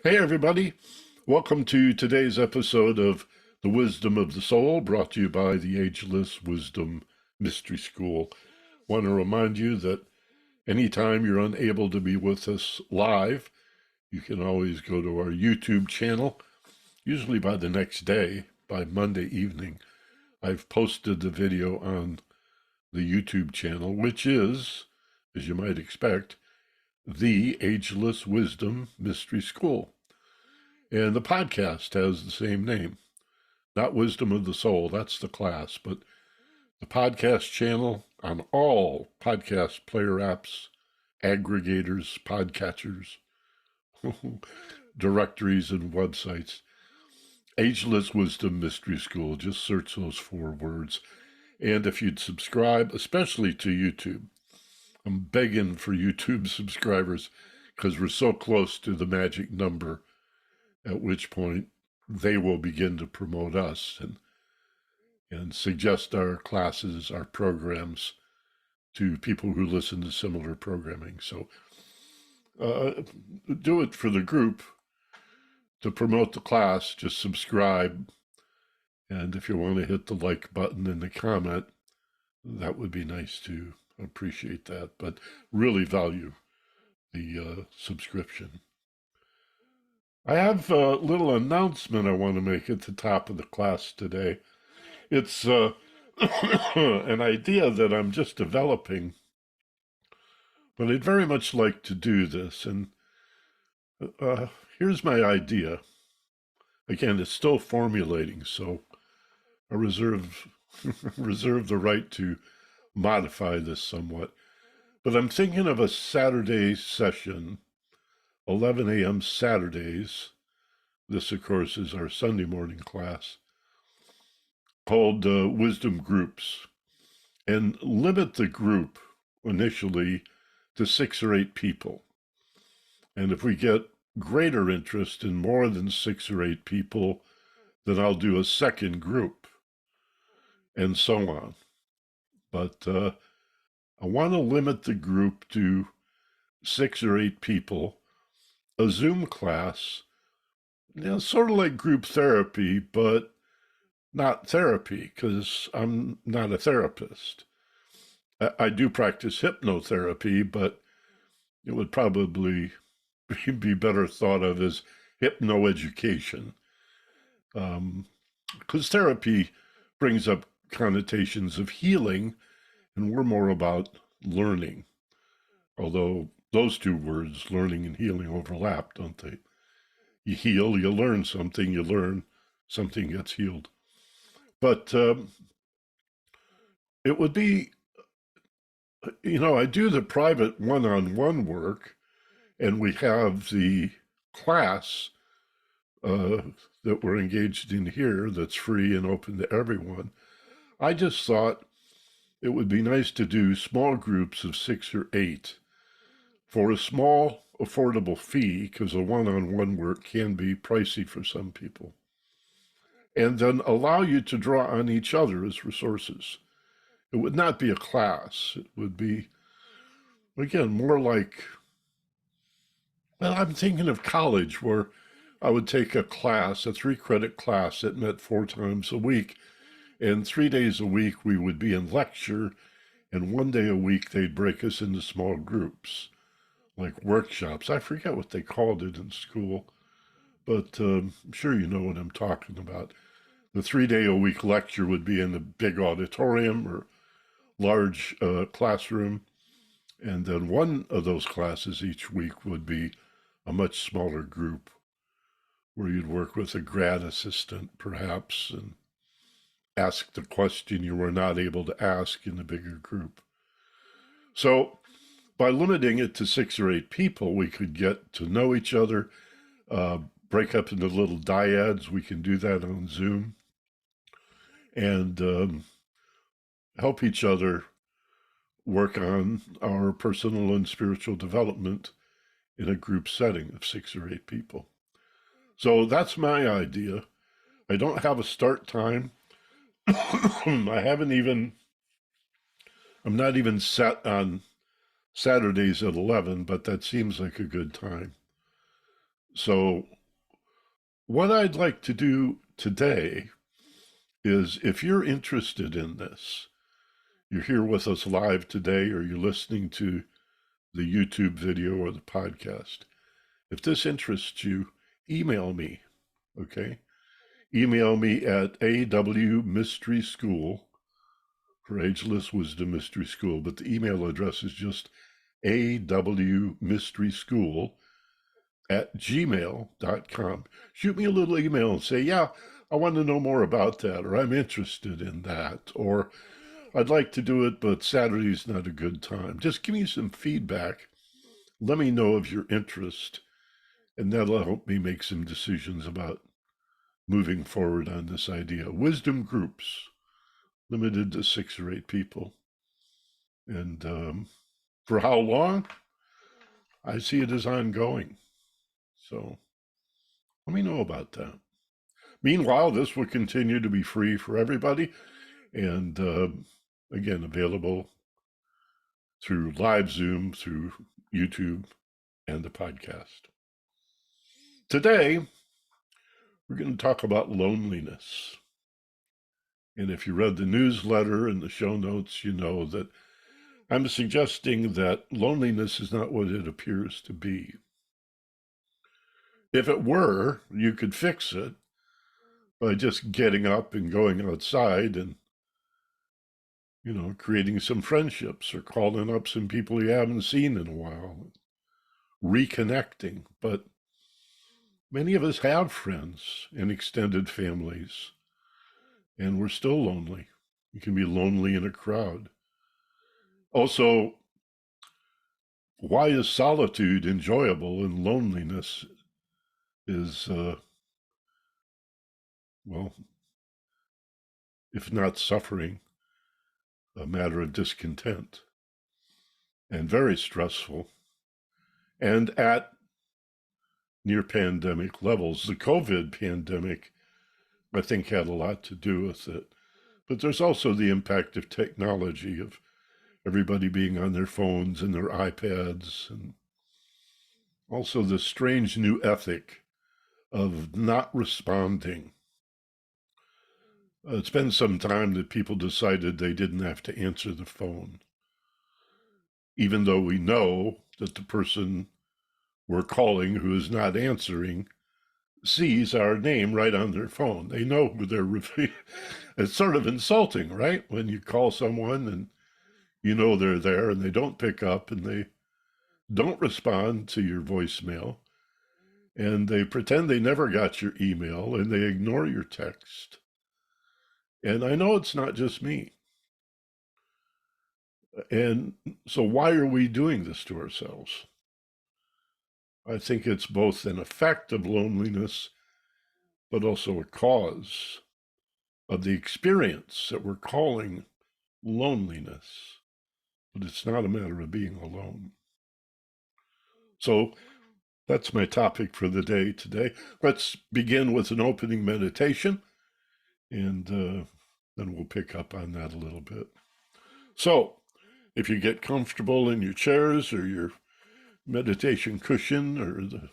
Hey, everybody. Welcome to today's episode of The Wisdom of the Soul, brought to you by the Ageless Wisdom Mystery School. Want to remind you that anytime you're unable to be with us live, you can always go to our YouTube channel, usually by the next day, by Monday evening. I've posted the video on the YouTube channel, which is, as you might expect, the Ageless Wisdom Mystery School. And the podcast has the same name. Not Wisdom of the Soul, that's the class, but the podcast channel on all podcast player apps, aggregators, podcatchers, directories, and websites. Ageless Wisdom Mystery School. Just search those 4 words. And if you'd subscribe, especially to YouTube, I'm begging for YouTube subscribers because we're so close to the magic number, at which point they will begin to promote us and suggest our classes, our programs to people who listen to similar programming. So do it for the group. To promote the class, just subscribe. And if you want to hit the like button and the comment, that would be nice too. Appreciate that, but really value the subscription. I have a little announcement I want to make at the top of the class today. It's an idea that I'm just developing, but I'd very much like to do this. And here's my idea. Again, it's still formulating, so I reserve the right to modify this somewhat. But I'm thinking of a Saturday session, 11 a.m. Saturdays. This, of course, is our Sunday morning class, called Wisdom Groups, and limit the group initially to 6 or 8 people. And if we get greater interest in more than 6 or 8 people, then I'll do a second group, and so on. But I want to limit the group to 6 or 8 people, a Zoom class, sort of like group therapy, but not therapy, because I'm not a therapist. I do practice hypnotherapy, but it would probably be better thought of as hypnoeducation. Because therapy brings up connotations of healing, and we're more about learning. Although those 2 words, learning and healing, overlap, don't they? You heal, you learn something, you learn, something gets healed. But it would be, I do the private one-on-one work, and we have the class that we're engaged in here that's free and open to everyone. I just thought it would be nice to do small groups of 6 or 8 for a small, affordable fee, because the one-on-one work can be pricey for some people, and then allow you to draw on each other as resources. It would not be a class. It would be, again, more like, well, I'm thinking of college, where I would take a class, a 3-credit class that met 4 times a week, and 3 days a week we would be in lecture, and 1 day a week they'd break us into small groups, like workshops. I forget what they called it in school, but I'm sure you know what I'm talking about. The 3-day-a-week lecture would be in a big auditorium or large classroom, and then one of those classes each week would be a much smaller group, where you'd work with a grad assistant, perhaps, and ask the question you were not able to ask in a bigger group. So by limiting it to 6 or 8 people, we could get to know each other, break up into little dyads. We can do that on Zoom, and help each other work on our personal and spiritual development in a group setting of 6 or 8 people. So that's my idea. I don't have a start time. I'm not even set on Saturdays at 11, but that seems like a good time. So, what I'd like to do today is if you're interested in this, you're here with us live today, or you're listening to the YouTube video or the podcast. If this interests you, email me, okay? Email me at awmysteryschool for Ageless Wisdom Mystery School, but the email address is just awmysteryschool@gmail.com. Shoot me a little email and say, yeah, I want to know more about that, or I'm interested in that, or I'd like to do it, but Saturday's not a good time. Just give me some feedback. Let me know of your interest, and that'll help me make some decisions about moving forward on this idea. Wisdom groups, limited to 6 or 8 people. And for how long? I see it as ongoing. So let me know about that. Meanwhile, this will continue to be free for everybody, and again, available through live Zoom, through YouTube, and the podcast. Today, we're going to talk about loneliness. And if you read the newsletter and the show notes, you know that I'm suggesting that loneliness is not what it appears to be. If it were, you could fix it by just getting up and going outside and, creating some friendships or calling up some people you haven't seen in a while, reconnecting. But many of us have friends and extended families, and we're still lonely. You can be lonely in a crowd. Also, why is solitude enjoyable and loneliness is, well, if not suffering, a matter of discontent and very stressful and at near pandemic levels? The COVID pandemic, I think, had a lot to do with it. But there's also the impact of technology, of everybody being on their phones and their iPads, and also the strange new ethic of not responding. It's been some time that people decided they didn't have to answer the phone, even though we know that the person we're calling who is not answering sees our name right on their phone. They know who they're. It's sort of insulting, right? When you call someone and you know they're there and they don't pick up and they don't respond to your voicemail and they pretend they never got your email and they ignore your text. And I know it's not just me. And so why are we doing this to ourselves? I think it's both an effect of loneliness, but also a cause of the experience that we're calling loneliness. But it's not a matter of being alone. So that's my topic for the day today. Let's begin with an opening meditation, and then we'll pick up on that a little bit. So, if you get comfortable in your chairs or your meditation cushion or the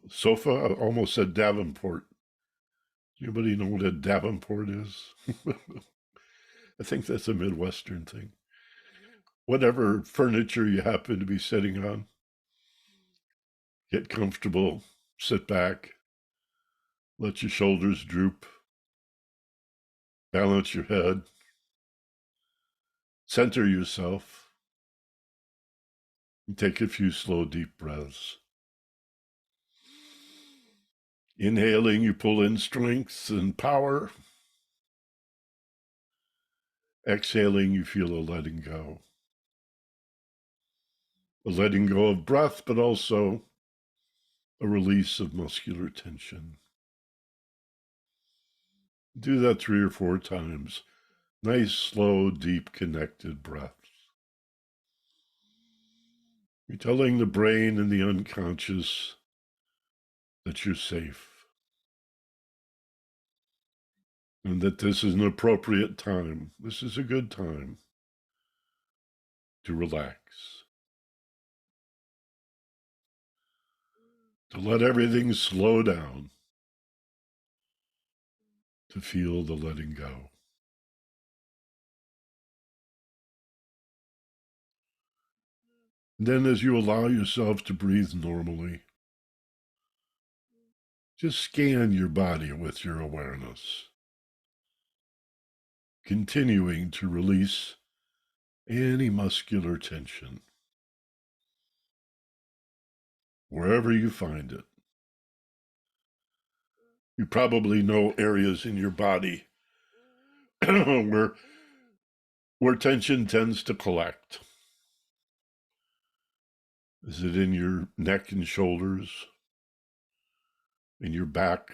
sofa, I almost said Davenport. Anybody know what a Davenport is? I think that's a Midwestern thing. Whatever furniture you happen to be sitting on, get comfortable, sit back, let your shoulders droop, balance your head, center yourself, and take a few slow, deep breaths. Inhaling, you pull in strength and power. Exhaling, you feel a letting go. A letting go of breath, but also a release of muscular tension. Do that 3 or 4 times. Nice, slow, deep, connected breaths. You're telling the brain and the unconscious that you're safe and that this is an appropriate time. This is a good time to relax. to let everything slow down, to feel the letting go. And then as you allow yourself to breathe normally, just scan your body with your awareness, continuing to release any muscular tension, wherever you find it. You probably know areas in your body where tension tends to collect. Is it in your neck and shoulders, in your back,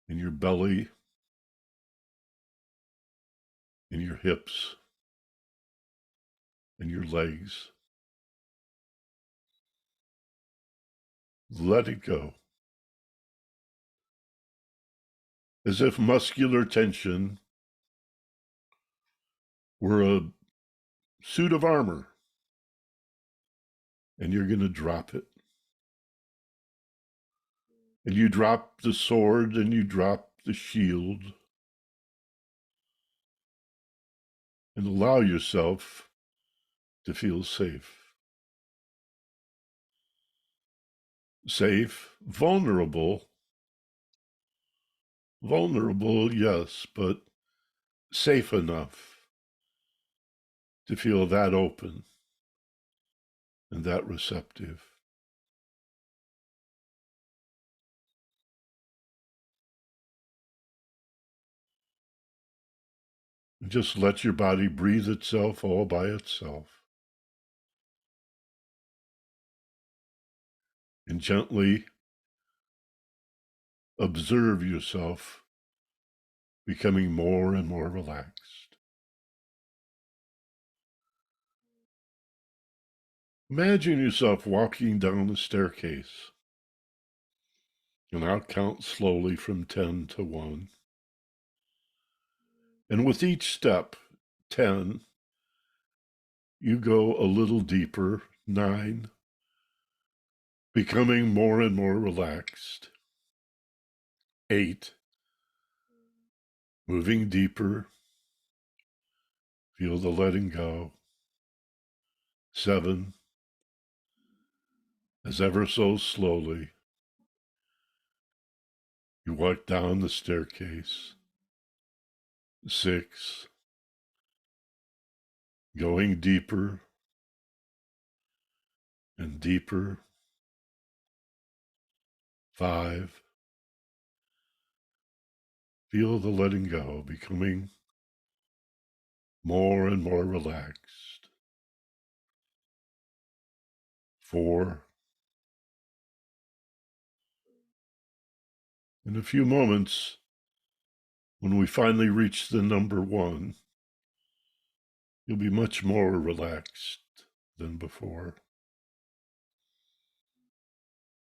in your belly, in your hips, in your legs? Let it go. As if muscular tension were a suit of armor, and you're going to drop it. And you drop the sword and you drop the shield and allow yourself to feel safe. Safe, vulnerable, yes, but safe enough to feel that open and that receptive. And just let your body breathe itself all by itself. And gently observe yourself becoming more and more relaxed. Imagine yourself walking down the staircase, and I'll count slowly from 10 to 1. And with each step, 10, you go a little deeper, 9, becoming more and more relaxed. 8, moving deeper, feel the letting go. 7, as ever so slowly, you walk down the staircase. 6, going deeper and deeper. 5, feel the letting go, becoming more and more relaxed. 4, in a few moments, when we finally reach the number 1, you'll be much more relaxed than before.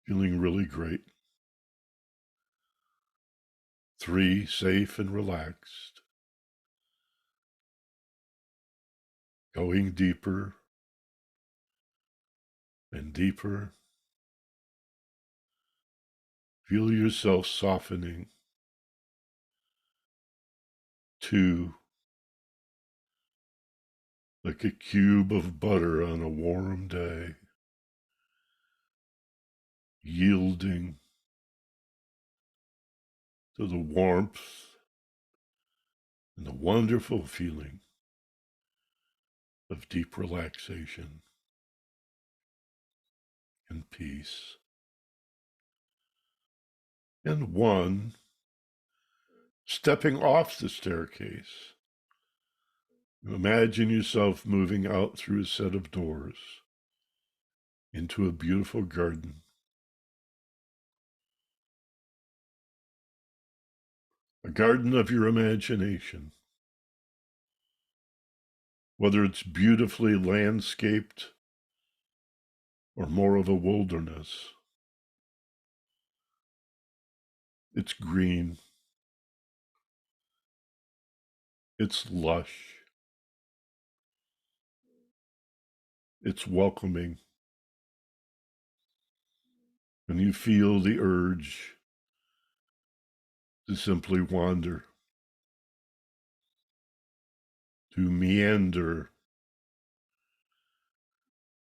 Feeling really great. 3, safe and relaxed. Going deeper and deeper. Feel yourself softening. 2, like a cube of butter on a warm day, yielding to the warmth and the wonderful feeling of deep relaxation and peace. And 1, stepping off the staircase. Imagine yourself moving out through a set of doors into a beautiful garden. A garden of your imagination. Whether it's beautifully landscaped or more of a wilderness. It's green. It's lush. It's welcoming. And you feel the urge to simply wander, to meander,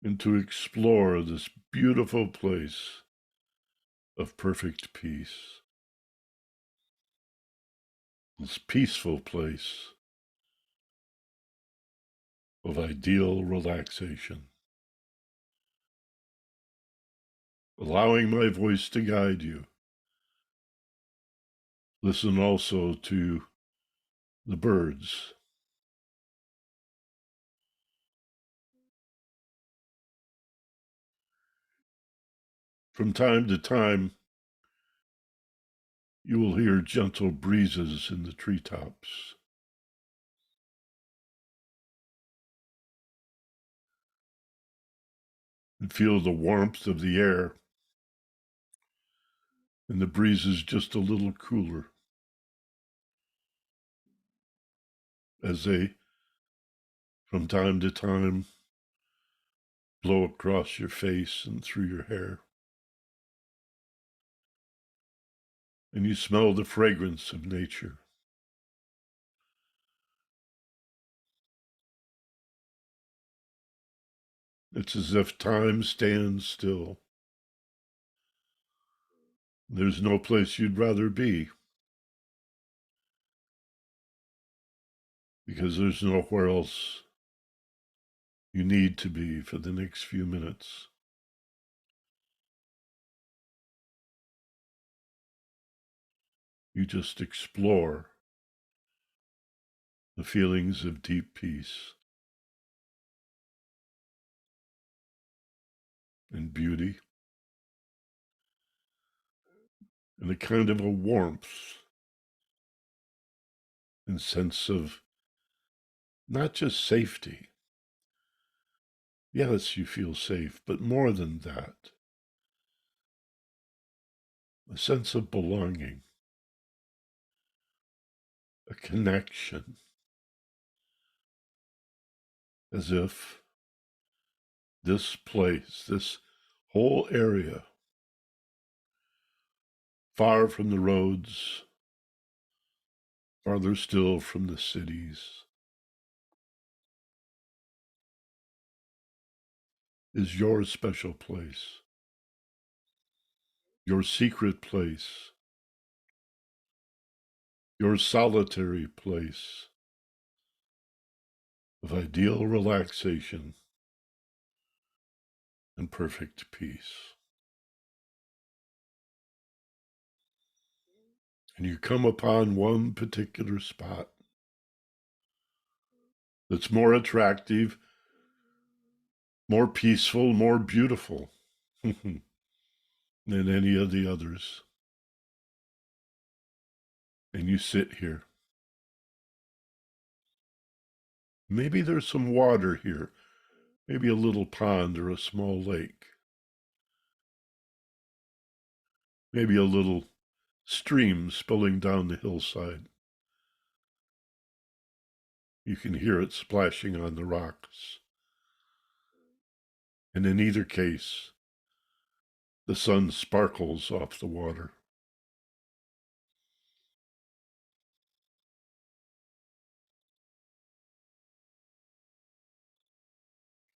and to explore this beautiful place of perfect peace, this peaceful place of ideal relaxation. Allowing my voice to guide you. Listen also to the birds. From time to time, you will hear gentle breezes in the treetops. And feel the warmth of the air, and the breeze is just a little cooler as they, from time to time, blow across your face and through your hair. And you smell the fragrance of nature. It's as if time stands still. There's no place you'd rather be, because there's nowhere else you need to be for the next few minutes. You just explore the feelings of deep peace and beauty and a kind of a warmth and sense of not just safety. Yes, you feel safe, but more than that, a sense of belonging, a connection, as if this place, this whole area, far from the roads, farther still from the cities, is your special place, your secret place, your solitary place of ideal relaxation and perfect peace. And you come upon one particular spot that's more attractive, more peaceful, more beautiful than any of the others. And you sit here. Maybe there's some water here, maybe a little pond or a small lake, maybe a little stream spilling down the hillside. You can hear it splashing on the rocks. And in either case, the sun sparkles off the water.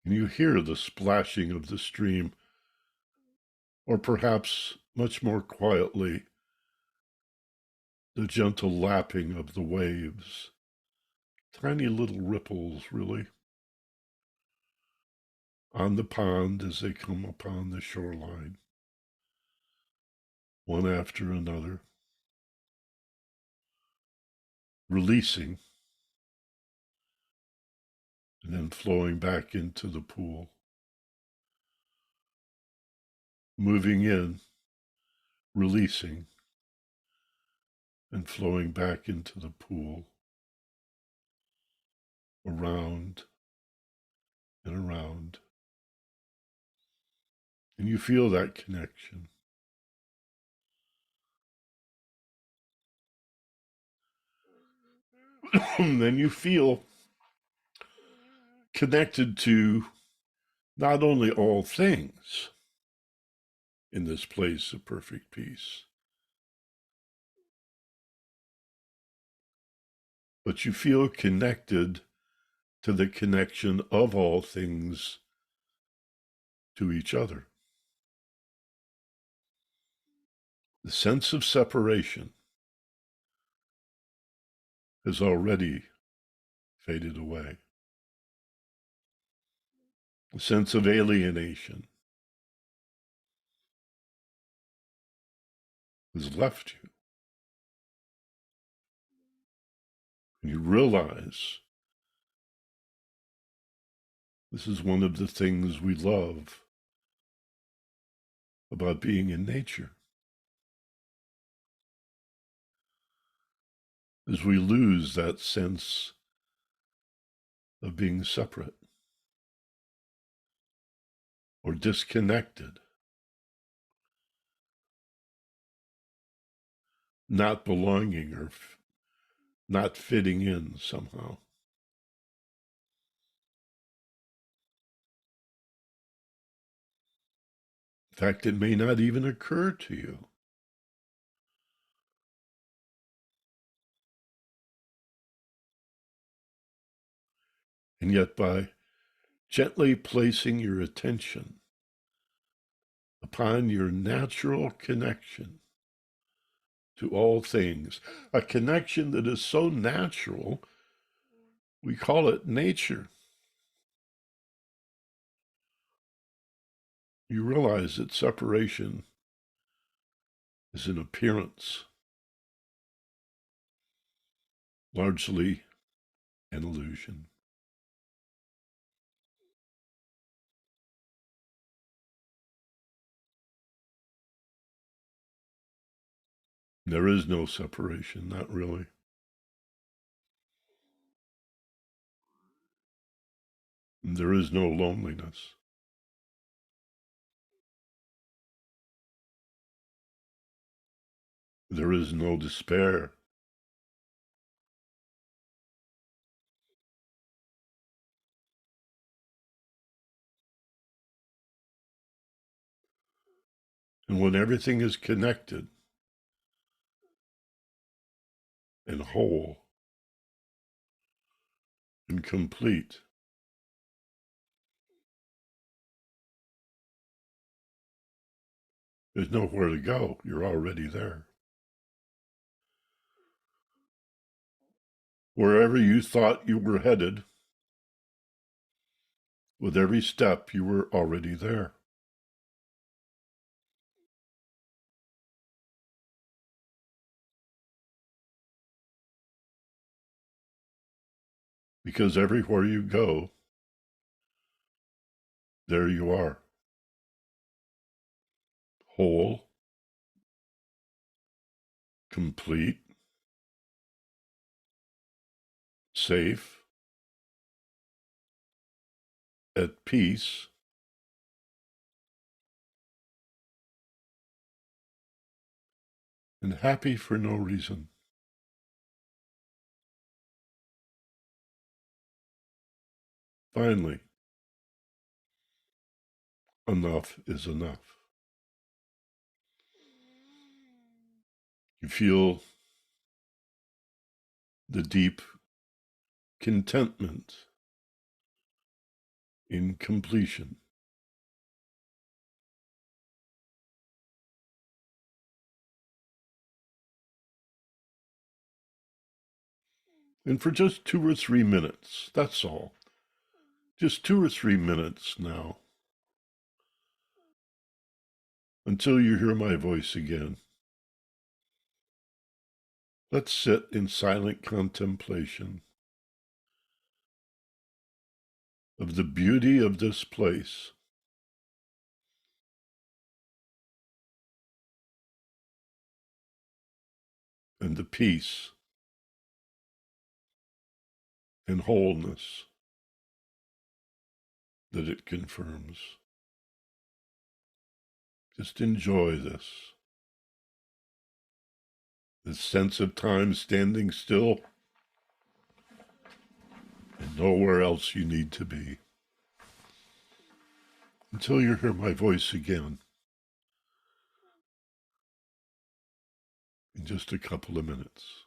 And you hear the splashing of the stream, or perhaps much more quietly, the gentle lapping of the waves. Tiny little ripples, really, on the pond as they come upon the shoreline, one after another, releasing and then flowing back into the pool, moving in, releasing, and flowing back into the pool, around and around. And you feel that connection. Then you feel connected to not only all things in this place of perfect peace. But you feel connected to the connection of all things to each other. The sense of separation has already faded away. The sense of alienation has left you. And you realize this is one of the things we love about being in nature, is we lose that sense of being separate or disconnected, not belonging or not fitting in somehow. In fact, it may not even occur to you. And yet, by gently placing your attention upon your natural connection to all things, a connection that is so natural, we call it nature. You realize that separation is an appearance, largely an illusion. There is no separation, not really. And there is no loneliness. There is no despair. And when everything is connected and whole and complete, there's nowhere to go. You're already there. Wherever you thought you were headed, with every step, you were already there. Because everywhere you go, there you are. Whole, complete, safe, at peace, and happy for no reason. Finally, enough is enough. You feel the deep contentment in completion. And for just 2 or 3 minutes, that's all. Just 2 or 3 minutes now, until you hear my voice again. Let's sit in silent contemplation of the beauty of this place and the peace and wholeness that it confirms. Just enjoy this sense of time standing still and nowhere else you need to be. Until you hear my voice again. in just a couple of minutes.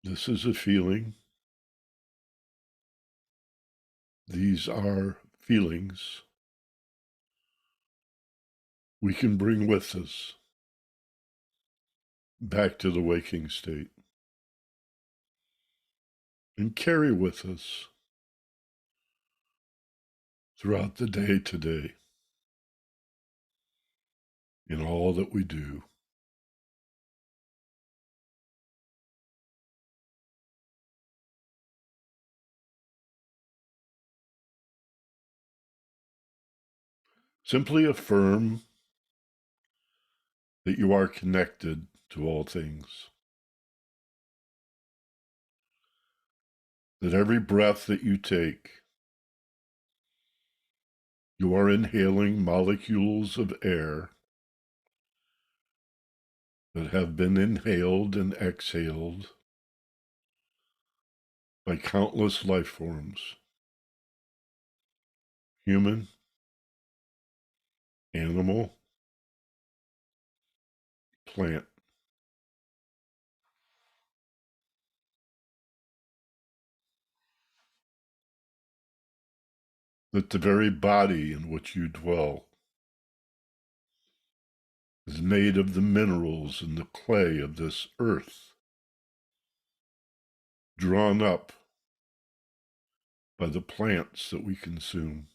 This is a feeling. These are feelings we can bring with us back to the waking state and carry with us throughout the day today in all that we do. Simply affirm that you are connected to all things, that every breath that you take, you are inhaling molecules of air that have been inhaled and exhaled by countless life forms, human, animal, plant. That the very body in which you dwell is made of the minerals and the clay of this earth, drawn up by the plants that we consume.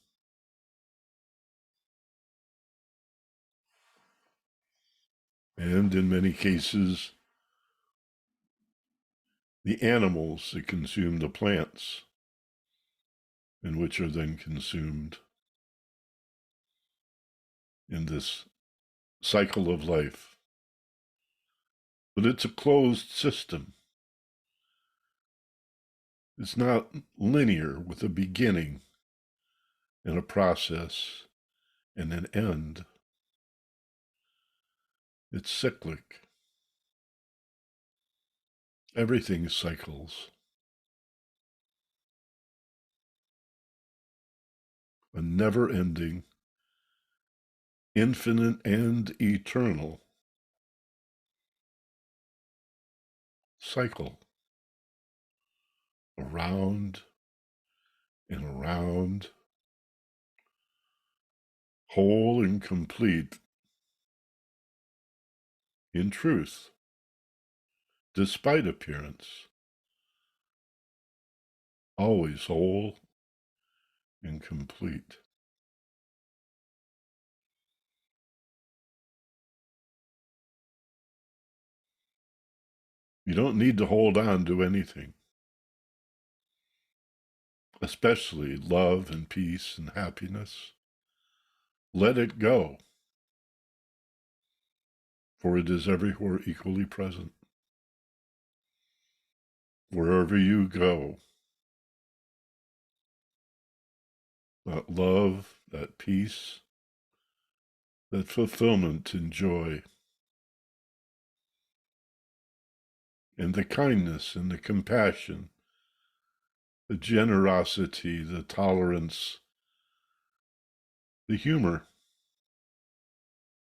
And in many cases, the animals that consume the plants, and which are then consumed in this cycle of life. But it's a closed system. It's not linear with a beginning and a process and an end. It's cyclic. Everything cycles. A never ending, infinite, and eternal cycle around and around, whole and complete in truth, despite appearance, always whole and complete. You don't need to hold on to anything, especially love and peace and happiness. Let it go, for it is everywhere equally present. Wherever you go, that love, that peace, that fulfillment and joy, and the kindness and the compassion, the generosity, the tolerance, the humor,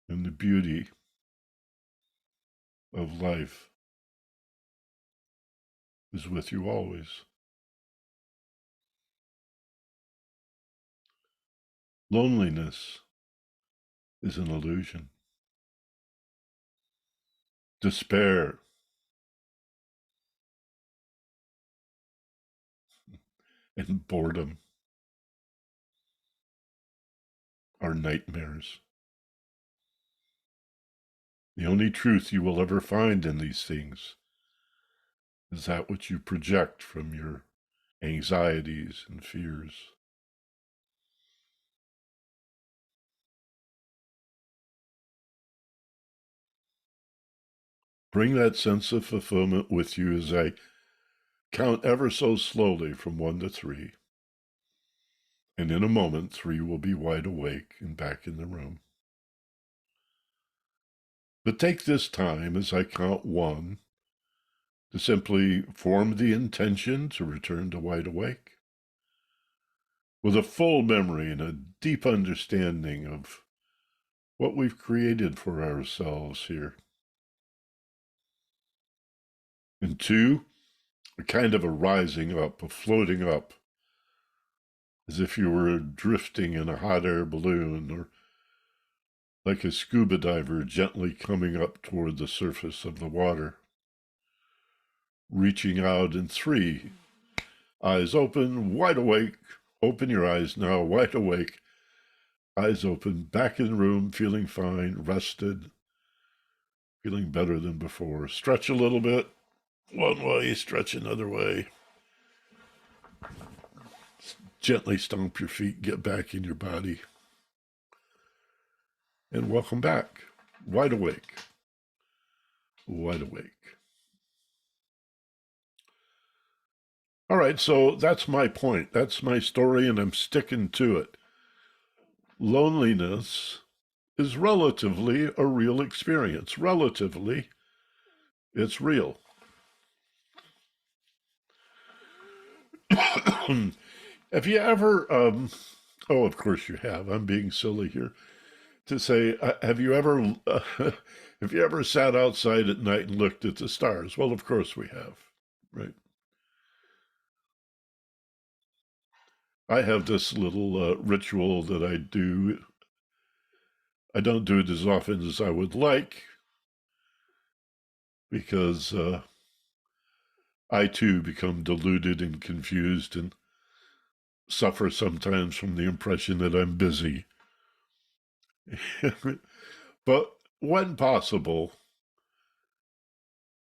and the beauty of life is with you always. Loneliness is an illusion. Despair and boredom are nightmares. The only truth you will ever find in these things is that which you project from your anxieties and fears. Bring that sense of fulfillment with you as I count ever so slowly from 1 to 3. And in a moment, 3 will be wide awake and back in the room. But take this time as I count 1 to simply form the intention to return to wide awake with a full memory and a deep understanding of what we've created for ourselves here. And 2, a kind of a rising up, a floating up, as if you were drifting in a hot air balloon, or like a scuba diver gently coming up toward the surface of the water. Reaching out in 3, eyes open, wide awake. Open your eyes now, wide awake. Eyes open, back in the room, feeling fine, rested, feeling better than before. Stretch a little bit, one way, stretch another way. Gently stomp your feet, get back in your body. And welcome back, wide awake, wide awake. All right, so that's my point. That's my story, and I'm sticking to it. Loneliness is relatively a real experience. Relatively, it's real. Have you ever, oh, of course you have. I'm being silly here to say, have you ever, have you ever sat outside at night and looked at the stars? Well, of course we have, right? I have this little ritual that I do. I don't do it as often as I would like because I too become deluded and confused and suffer sometimes from the impression that I'm busy. But when possible,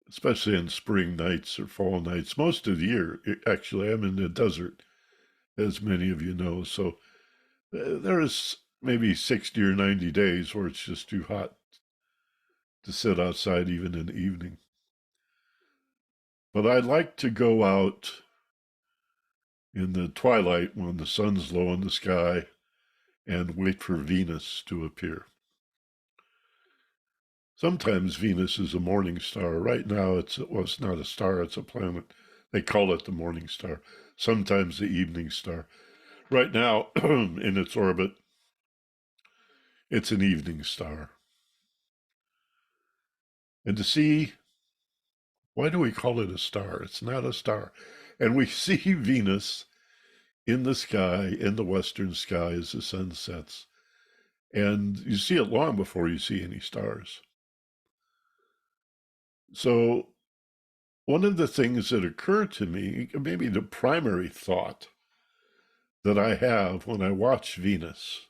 especially in spring nights or fall nights, most of the year, actually, I'm in the desert, as many of you know. So there's maybe 60 or 90 days where it's just too hot to sit outside even in the evening. But I like to go out in the twilight when the sun's low in the sky and wait for Venus to appear. Sometimes Venus is a morning star. Right now, it's not a star, it's a planet. They call it the morning star. Sometimes the evening star. Right now, in its orbit, it's an evening star. And to see, why do we call it a star? It's not a star. And we see Venus in the sky, in the western sky as the sun sets. And you see it long before you see any stars. So one of the things that occurred to me, maybe the primary thought that I have when I watch Venus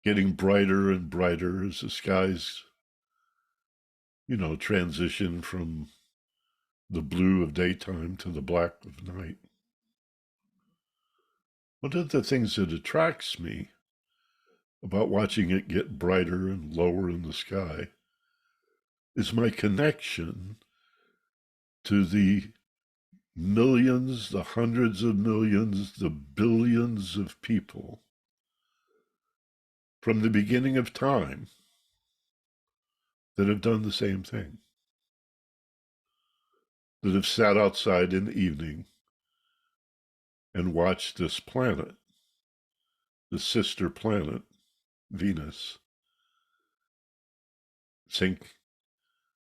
getting brighter and brighter as the skies, transition from the blue of daytime to the black of night. One of the things that attracts me about watching it get brighter and lower in the sky is my connection to the millions, the hundreds of millions, the billions of people from the beginning of time that have done the same thing, that have sat outside in the evening and watched this planet, the sister planet, Venus, sink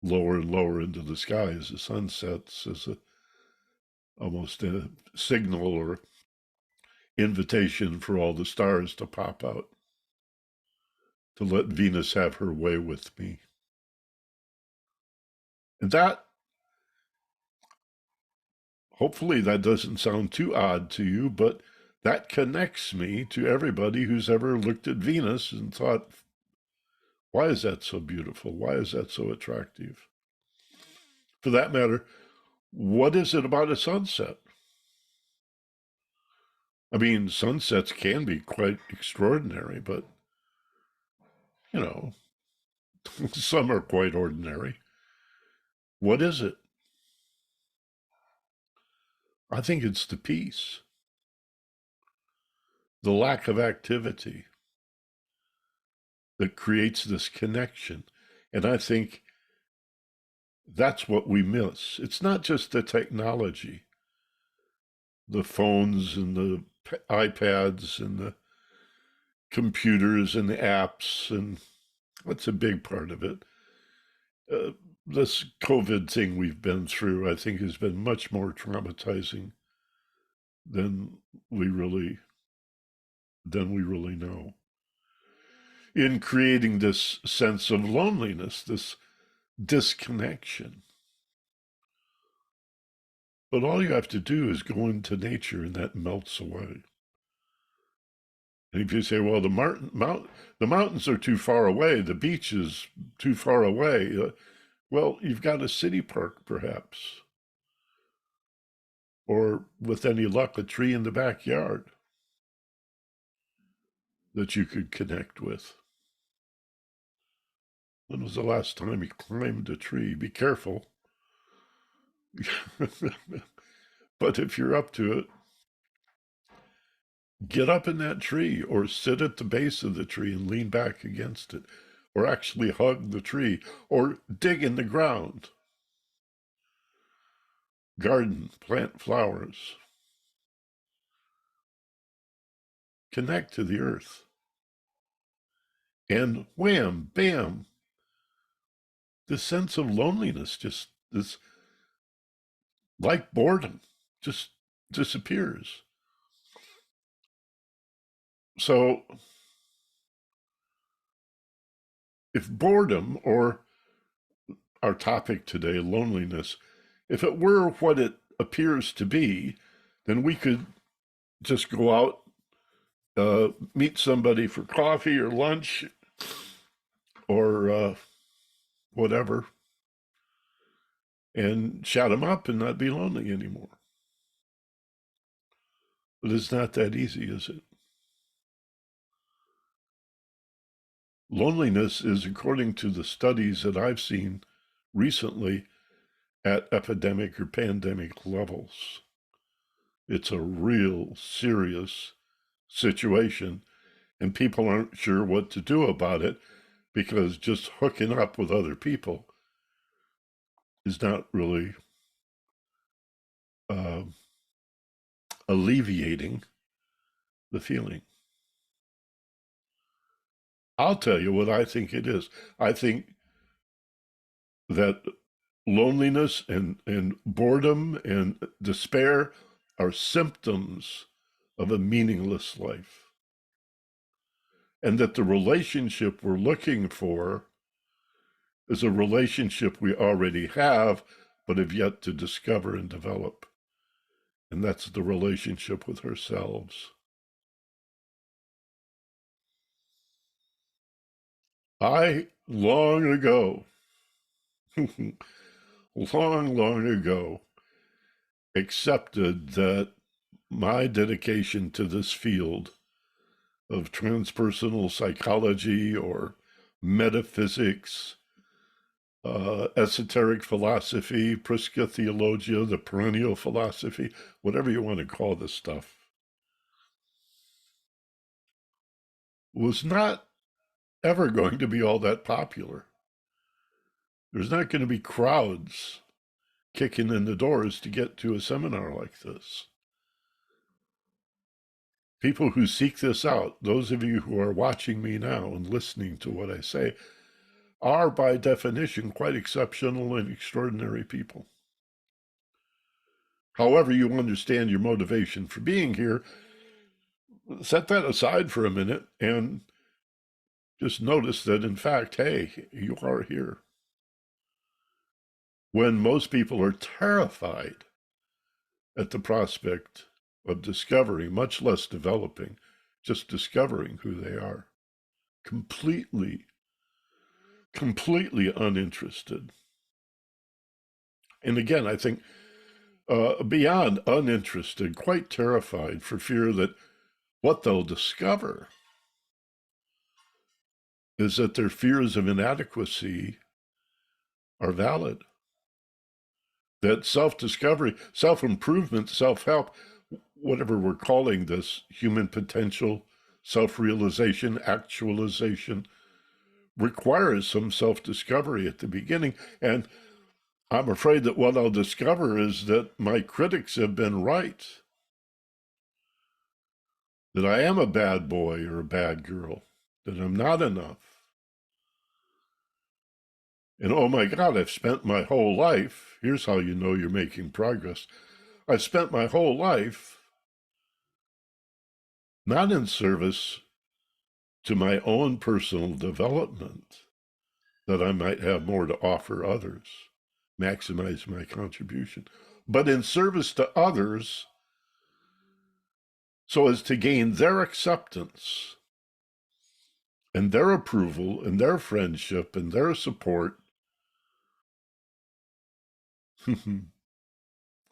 lower and lower into the sky as the sun sets, as almost a signal or invitation for all the stars to pop out, to let Venus have her way with me. And that, hopefully that doesn't sound too odd to you, but that connects me to everybody who's ever looked at Venus and thought, why is that so beautiful? Why is that so attractive? For that matter, what is it about a sunset? I mean, sunsets can be quite extraordinary, but, some are quite ordinary. What is it? I think it's the peace, the lack of activity that creates this connection. And I think that's what we miss. It's not just the technology, the phones and the iPads and the computers and the apps, and that's a big part of it. This COVID thing we've been through, I think, has been much more traumatizing than we really know, in creating this sense of loneliness, this disconnection. But all you have to do is go into nature and that melts away. And if you say, well, the mountains are too far away, the beach is too far away, well, you've got a city park, perhaps. Or, with any luck, a tree in the backyard that you could connect with. When was the last time you climbed a tree? Be careful. But if you're up to it, get up in that tree or sit at the base of the tree and lean back against it, or actually hug the tree, or dig in the ground. Garden, plant flowers. Connect to the earth. And wham, bam, this sense of loneliness, just this, like boredom, just disappears. So if boredom, or our topic today, loneliness, if it were what it appears to be, then we could just go out, meet somebody for coffee or lunch or whatever, and chat them up and not be lonely anymore. But it's not that easy, is it? Loneliness is, according to the studies that I've seen recently, at epidemic or pandemic levels. It's a real serious situation, and people aren't sure what to do about it because just hooking up with other people is not really uh, alleviating the feeling. I'll tell you what I think it is. I think that loneliness and boredom and despair are symptoms of a meaningless life. And that the relationship we're looking for is a relationship we already have, but have yet to discover and develop. And that's the relationship with ourselves. I, long ago, long ago, accepted that my dedication to this field of transpersonal psychology or metaphysics, esoteric philosophy, Prisca Theologia, the perennial philosophy, whatever you want to call this stuff, was not ever going to be all that popular. There's not going to be crowds kicking in the doors to get to a seminar like this. People who seek this out, those of you who are watching me now and listening to what I say, are by definition quite exceptional and extraordinary people. However you understand your motivation for being here, set that aside for a minute and just notice that, in fact, hey, you are here. When most people are terrified at the prospect of discovering, much less developing, just discovering who they are. Completely uninterested. And again, I think beyond uninterested, quite terrified for fear that what they'll discover is that their fears of inadequacy are valid. That self-discovery, self-improvement, self-help, whatever we're calling this, human potential, self-realization, actualization, requires some self-discovery at the beginning. And I'm afraid that what I'll discover is that my critics have been right. That I am a bad boy or a bad girl. That I'm not enough. And oh my God, I've spent my whole life, here's how you know you're making progress. I've spent my whole life not in service to my own personal development, that I might have more to offer others, maximize my contribution, but in service to others so as to gain their acceptance and their approval and their friendship and their support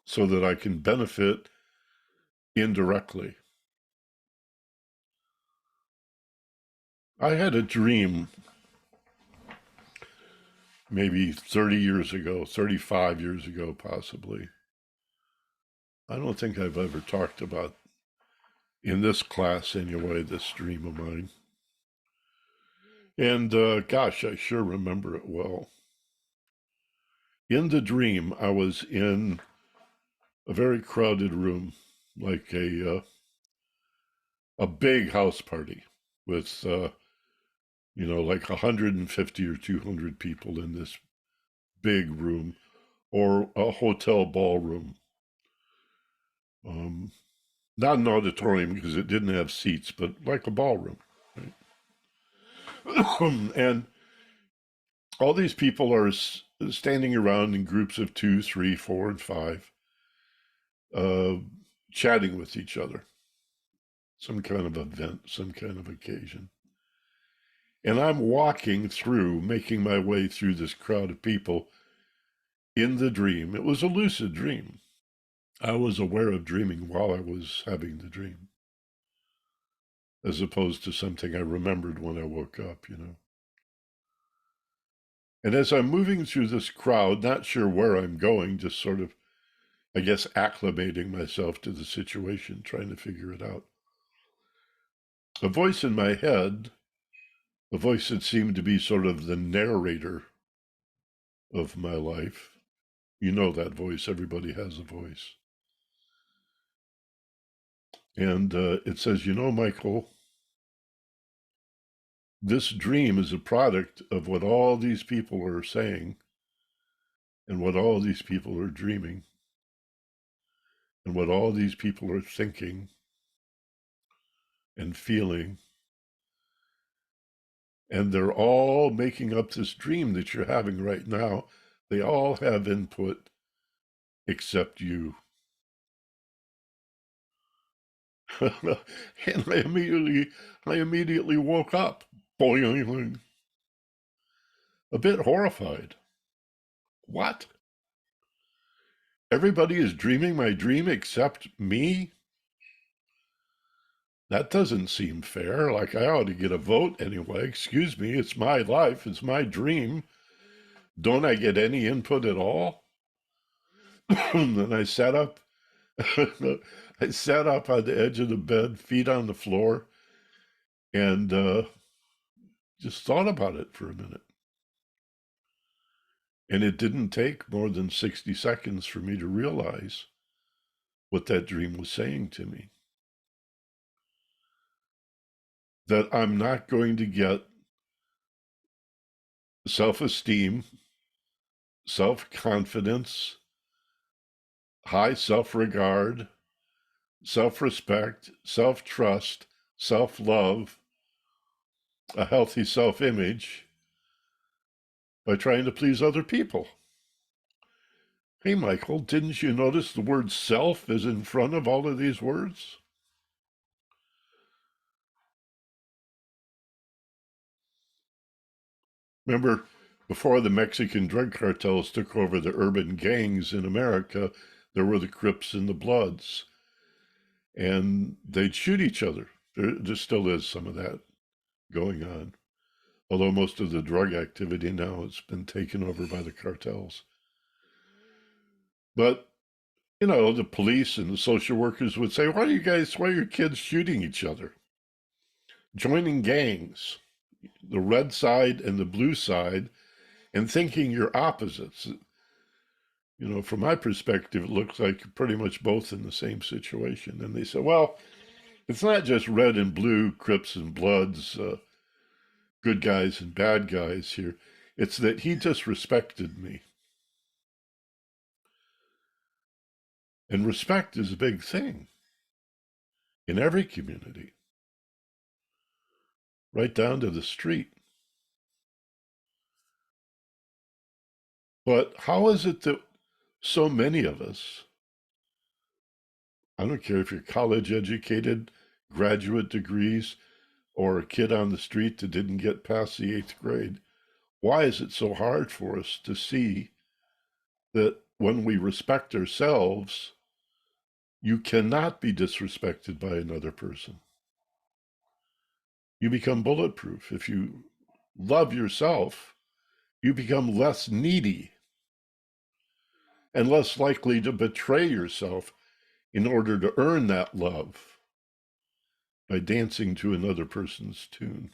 so that I can benefit indirectly. I had a dream maybe 30 years ago, 35 years ago, possibly. I don't think I've ever talked about, in this class anyway, this dream of mine. And gosh, I sure remember it well. In the dream, I was in a very crowded room, like a big house party with, like 150 or 200 people in this big room, or a hotel ballroom. Not an auditorium because it didn't have seats, but like a ballroom. Right? And all these people are standing around in groups of 2, 3, 4, and 5, chatting with each other. Some kind of event, some kind of occasion. And I'm walking through, making my way through this crowd of people in the dream. It was a lucid dream. I was aware of dreaming while I was having the dream, as opposed to something I remembered when I woke up. And as I'm moving through this crowd, not sure where I'm going, just sort of I guess, acclimating myself to the situation, trying to figure it out. A voice in my head, a voice that seemed to be sort of the narrator of my life. You know that voice, everybody has a voice. And it says, you know, Michael, this dream is a product of what all these people are saying and what all these people are dreaming and what all these people are thinking and feeling. And they're all making up this dream that you're having right now. They all have input except you. And I immediately woke up, boing, a bit horrified. What? Everybody is dreaming my dream except me? That doesn't seem fair. Like I ought to get a vote anyway. Excuse me, it's my life, it's my dream. Don't I get any input at all? And then I sat up. I sat up on the edge of the bed, feet on the floor, and just thought about it for a minute. And it didn't take more than 60 seconds for me to realize what that dream was saying to me. That I'm not going to get self-esteem, self-confidence, high self-regard, self-respect, self-trust, self-love, a healthy self-image by trying to please other people. Hey, Michael, didn't you notice the word self is in front of all of these words? Remember, before the Mexican drug cartels took over the urban gangs in America, there were the Crips and the Bloods, and they'd shoot each other. There still is some of that going on, although most of the drug activity now has been taken over by the cartels. But, you know, the police and the social workers would say, why are your kids shooting each other? Joining gangs, the red side and the blue side, and thinking you're opposites. You know, from my perspective, it looks like you're pretty much both in the same situation. And they said, well, it's not just red and blue, Crips and Bloods, good guys and bad guys here. It's that he disrespected me. And respect is a big thing in every community, right down to the street. But how is it that so many of us, I don't care if you're college educated, graduate degrees, or a kid on the street that didn't get past the 8th grade, why is it so hard for us to see that when we respect ourselves, you cannot be disrespected by another person? You become bulletproof. If you love yourself, you become less needy and less likely to betray yourself in order to earn that love by dancing to another person's tune.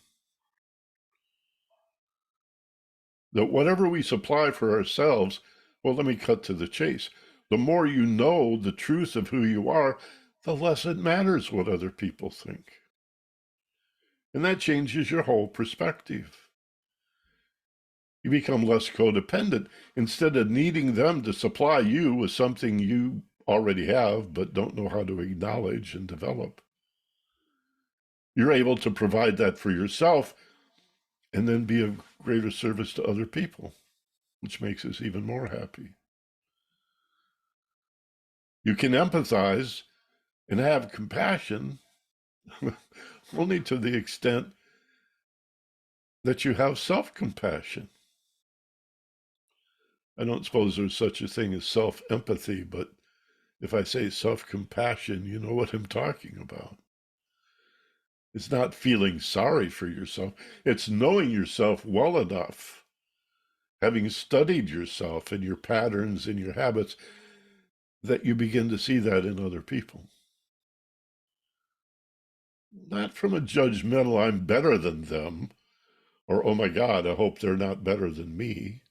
That whatever we supply for ourselves, well, let me cut to the chase. The more you know the truth of who you are, the less it matters what other people think. And that changes your whole perspective. You become less codependent. Instead of needing them to supply you with something you already have but don't know how to acknowledge and develop, you're able to provide that for yourself and then be of greater service to other people, which makes us even more happy. You can empathize and have compassion only to the extent that you have self-compassion. I don't suppose there's such a thing as self-empathy, but if I say self-compassion, you know what I'm talking about. It's not feeling sorry for yourself. It's knowing yourself well enough, having studied yourself and your patterns and your habits, that you begin to see that in other people. Not from a judgmental, I'm better than them, or oh my God, I hope they're not better than me,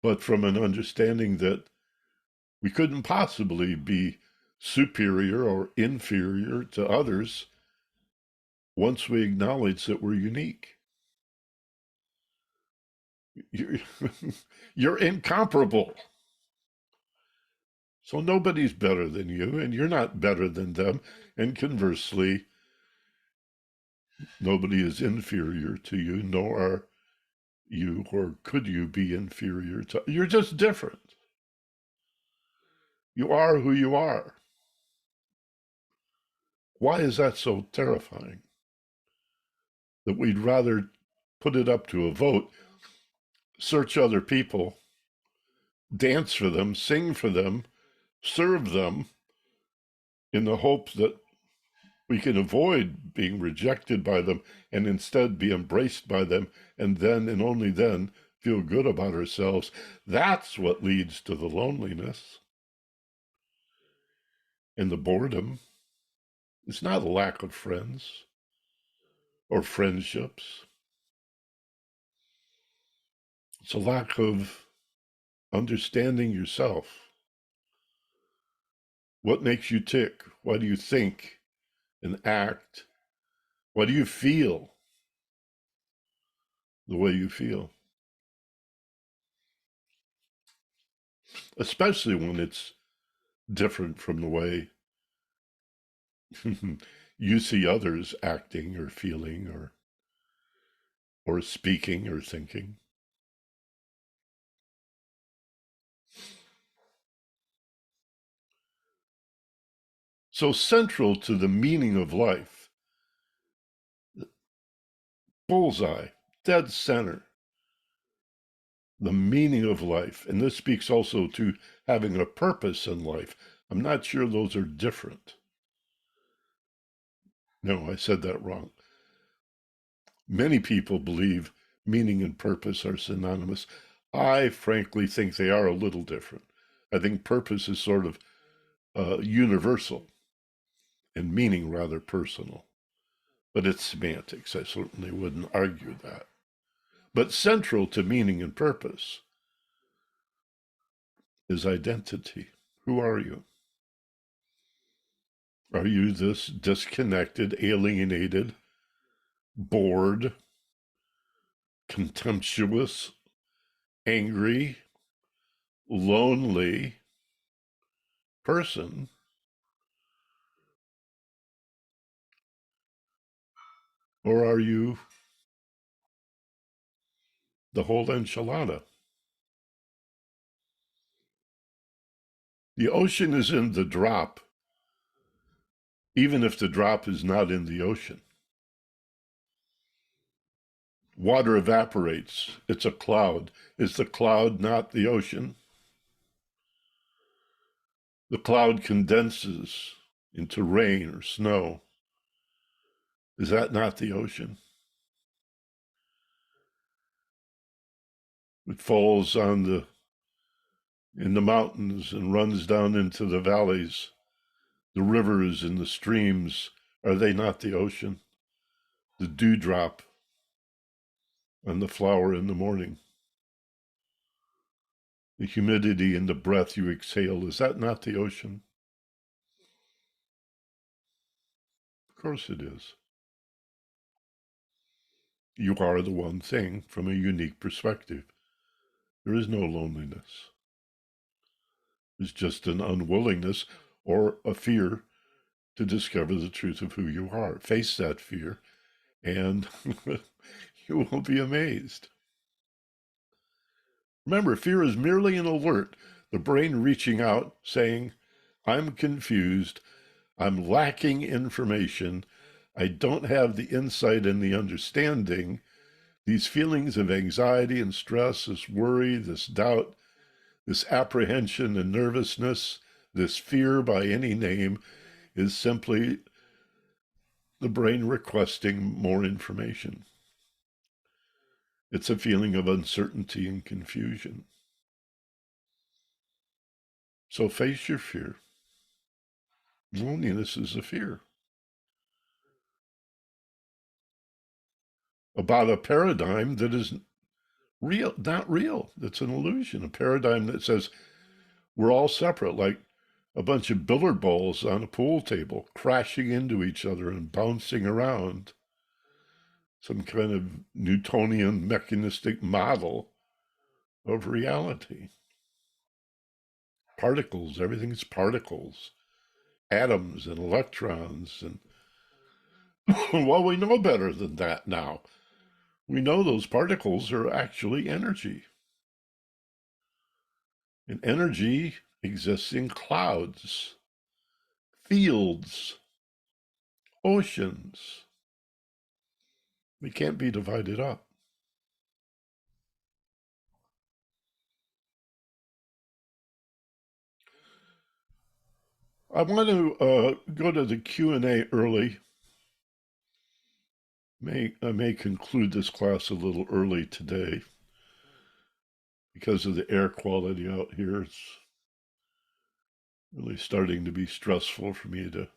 but from an understanding that we couldn't possibly be superior or inferior to others once we acknowledge that we're unique. You're, you're incomparable. So nobody's better than you, and you're not better than them. And conversely, nobody is inferior to you, nor are you, or could you be inferior to. You're just different. You are who you are. Why is that so terrifying? That we'd rather put it up to a vote, search other people, dance for them, sing for them, serve them, in the hope that we can avoid being rejected by them and instead be embraced by them, and then and only then feel good about ourselves. That's what leads to the loneliness and the boredom. It's not a lack of friends or friendships. It's a lack of understanding yourself. What makes you tick? Why do you think and act? Why do you feel the way you feel? Especially when it's different from the way you see others acting or feeling or speaking or thinking. So central to the meaning of life, bullseye, dead center, the meaning of life. And this speaks also to having a purpose in life. I'm not sure those are different. No, I said that wrong. Many people believe meaning and purpose are synonymous. I frankly think they are a little different. I think purpose is sort of universal and meaning rather personal. But it's semantics. I certainly wouldn't argue that. But central to meaning and purpose is identity. Who are you? Are you this disconnected, alienated, bored, contemptuous, angry, lonely person? Or are you the whole enchilada? The ocean is in the drop, even if the drop is not in the ocean. Water evaporates. It's a cloud. Is the cloud not the ocean? The cloud condenses into rain or snow. Is that not the ocean? It falls in the mountains and runs down into the valleys. The rivers and the streams, are they not the ocean? The dewdrop on the flower in the morning. The humidity in the breath you exhale, is that not the ocean? Of course it is. You are the one thing from a unique perspective. There is no loneliness. There's just an unwillingness or a fear to discover the truth of who you are. Face that fear, and you will be amazed. Remember, fear is merely an alert, the brain reaching out, saying, I'm confused, I'm lacking information, I don't have the insight and the understanding. These feelings of anxiety and stress, this worry, this doubt, this apprehension and nervousness, this fear by any name, is simply the brain requesting more information. It's a feeling of uncertainty and confusion. So face your fear. Loneliness is a fear about a paradigm that is real, not real. It's an illusion, a paradigm that says we're all separate, like a bunch of billiard balls on a pool table crashing into each other and bouncing around. Some kind of Newtonian mechanistic model of reality. Particles, everything's particles, atoms and electrons. And well, we know better than that now. We know those particles are actually energy. And energy exists in clouds, fields, oceans. We can't be divided up. I want to go to the Q&A early. I may conclude this class a little early today because of the air quality out here. It's really starting to be stressful for me to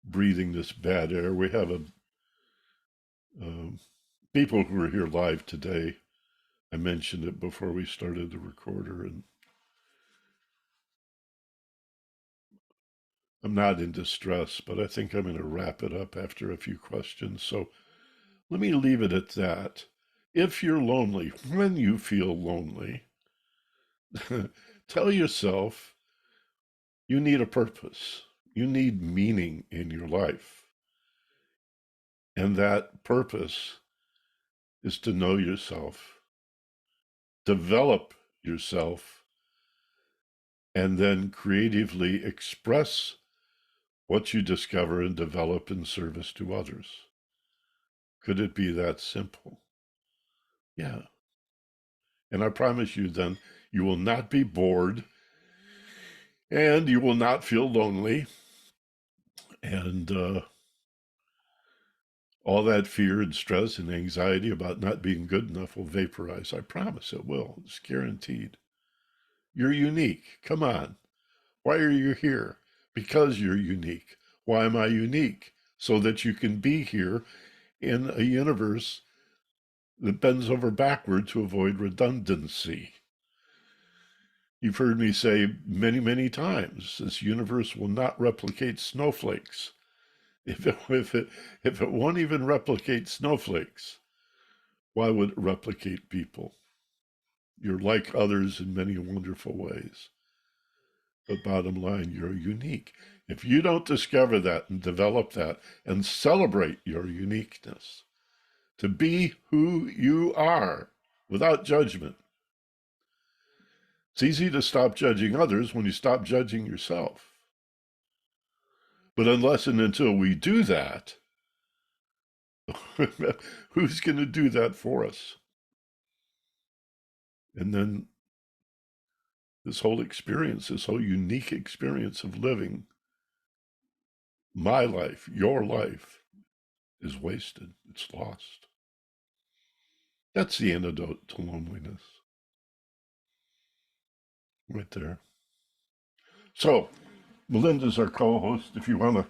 breathing this bad air. We have people who are here live today. I mentioned it before we started the recorder, and I'm not in distress, but I think I'm going to wrap it up after a few questions. So let me leave it at that. If you're lonely, when you feel lonely, tell yourself you need a purpose. You need meaning in your life. And that purpose is to know yourself, develop yourself, and then creatively express what you discover and develop in service to others. Could it be that simple? Yeah. And I promise you then, you will not be bored and you will not feel lonely. And all that fear and stress and anxiety about not being good enough will vaporize. I promise it will. It's guaranteed. You're unique. Come on. Why are you here? Because you're unique. Why am I unique? So that you can be here in a universe that bends over backward to avoid redundancy. You've heard me say many, many times, this universe will not replicate snowflakes. If it won't even replicate snowflakes, why would it replicate people? You're like others in many wonderful ways. But bottom line, you're unique. If you don't discover that and develop that and celebrate your uniqueness, to be who you are without judgment, it's easy to stop judging others when you stop judging yourself. But unless and until we do that, who's going to do that for us? And then this whole experience, this whole unique experience of living my life, your life, is wasted. It's lost. That's the antidote to loneliness. Right there. So, Melinda's our co-host. If you want to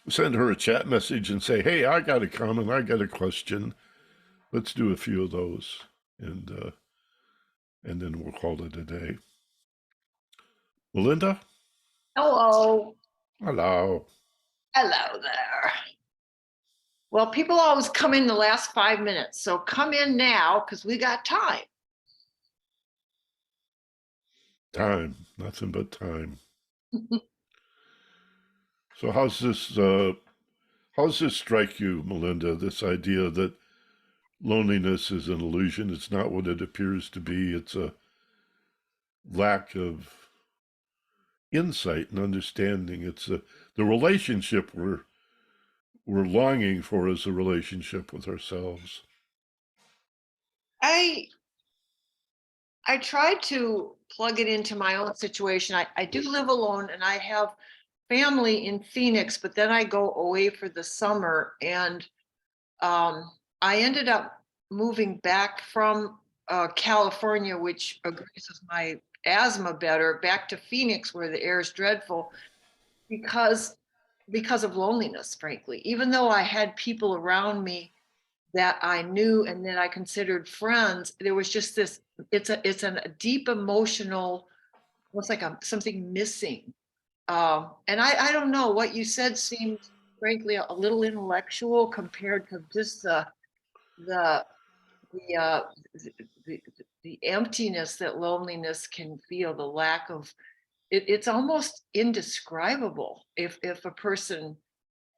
send her a chat message and say, hey, I got a comment, I got a question, let's do a few of those. And then we'll call it a day. Melinda? Hello. Hello. Hello there. Well, people always come in the last 5 minutes, so come in now because we got time. Time, nothing but time. So how's this strike you, Melinda, this idea that loneliness is an illusion? It's not what it appears to be. It's a lack of insight and understanding. It's the relationship we're longing for is a relationship with ourselves. I try to plug it into my own situation. I do live alone and I have family in Phoenix, but then I go away for the summer and I ended up moving back from California, which agrees with my asthma better, back to Phoenix, where the air is dreadful, because of loneliness, frankly. Even though I had people around me that I knew and that I considered friends, there was just this, it's a deep emotional, almost like something missing. And I don't know, what you said seemed frankly a little intellectual compared to just the the uh the, the emptiness that loneliness can feel, the lack of it's almost indescribable if a person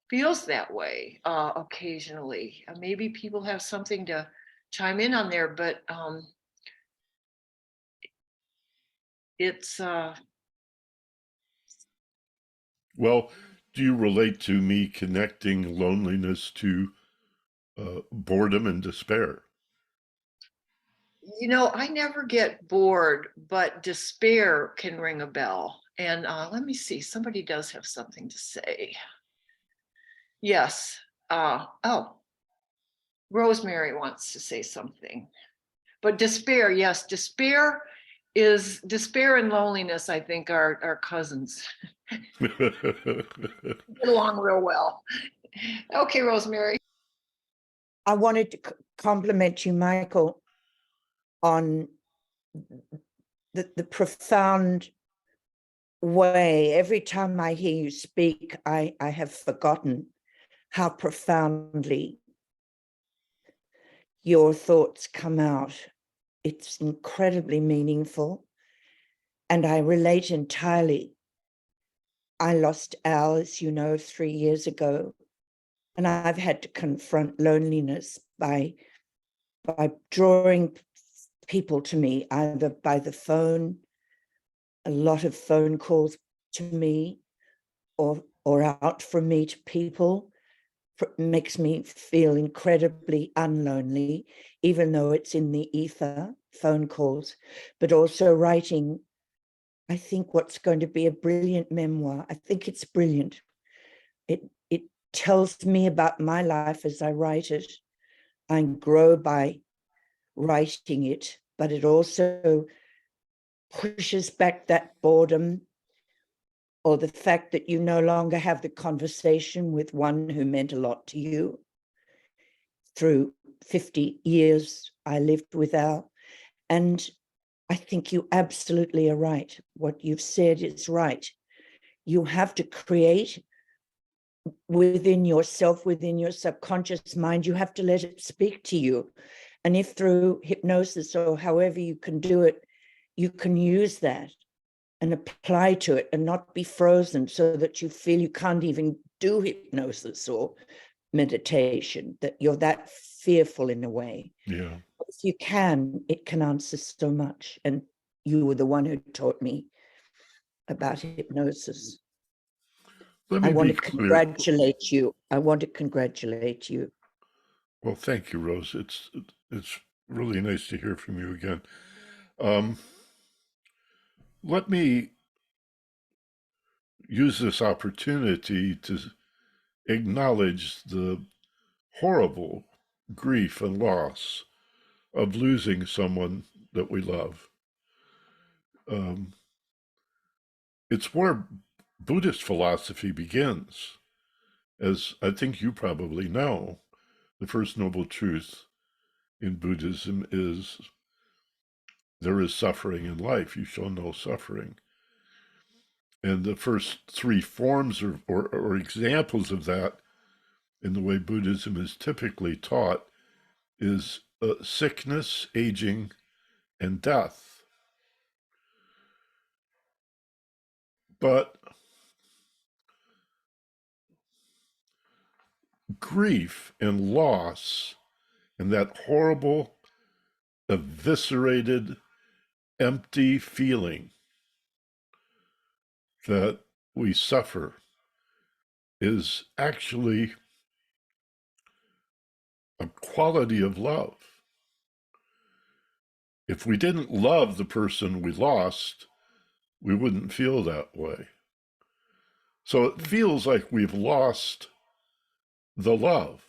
feels that way occasionally. Maybe people have something to chime in on there, but it's Well, do you relate to me connecting loneliness to boredom and despair? I never get bored, but despair can ring a bell. And let me see, somebody does have something to say. Yes. Oh, Rosemary wants to say something. But despair, yes, despair and loneliness, I think, are cousins. Get along real well. Okay, Rosemary. I wanted to compliment you, Michael, on the profound way. Every time I hear you speak, I have forgotten how profoundly your thoughts come out. It's incredibly meaningful, and I relate entirely. I lost Al, as you know, 3 years ago, and I've had to confront loneliness by drawing people to me, either by the phone, a lot of phone calls to me, or out from me to people, makes me feel incredibly unlonely, even though it's in the ether, phone calls, but also writing, I think, what's going to be a brilliant memoir. I think it's brilliant. It tells me about my life as I write it. I grow by writing it, but it also pushes back that boredom, or the fact that you no longer have the conversation with one who meant a lot to you. Through 50 years, I lived with Al, and I think you absolutely are right. What you've said is right. You have to create within yourself, within your subconscious mind. You have to let it speak to you. And if through hypnosis or however you can do it, you can use that and apply to it and not be frozen so that you feel you can't even do hypnosis or meditation, that you're that fearful in a way. Yeah. If you can, it can answer so much. And you were the one who taught me about hypnosis. Let I me want be to clear. congratulate you. I want to congratulate you. Well, thank you, Rose. It's really nice to hear from you again. Um, let me use this opportunity to acknowledge the horrible grief and loss of losing someone that we love. Um, it's where Buddhist philosophy begins. As I think you probably know, the first noble truth in Buddhism is there is suffering in life. You shall know suffering. And the first three forms or examples of that in the way Buddhism is typically taught is sickness, aging, and death. But grief and loss and that horrible, eviscerated, empty feeling that we suffer is actually a quality of love. If we didn't love the person we lost, we wouldn't feel that way. So it feels like we've lost the love.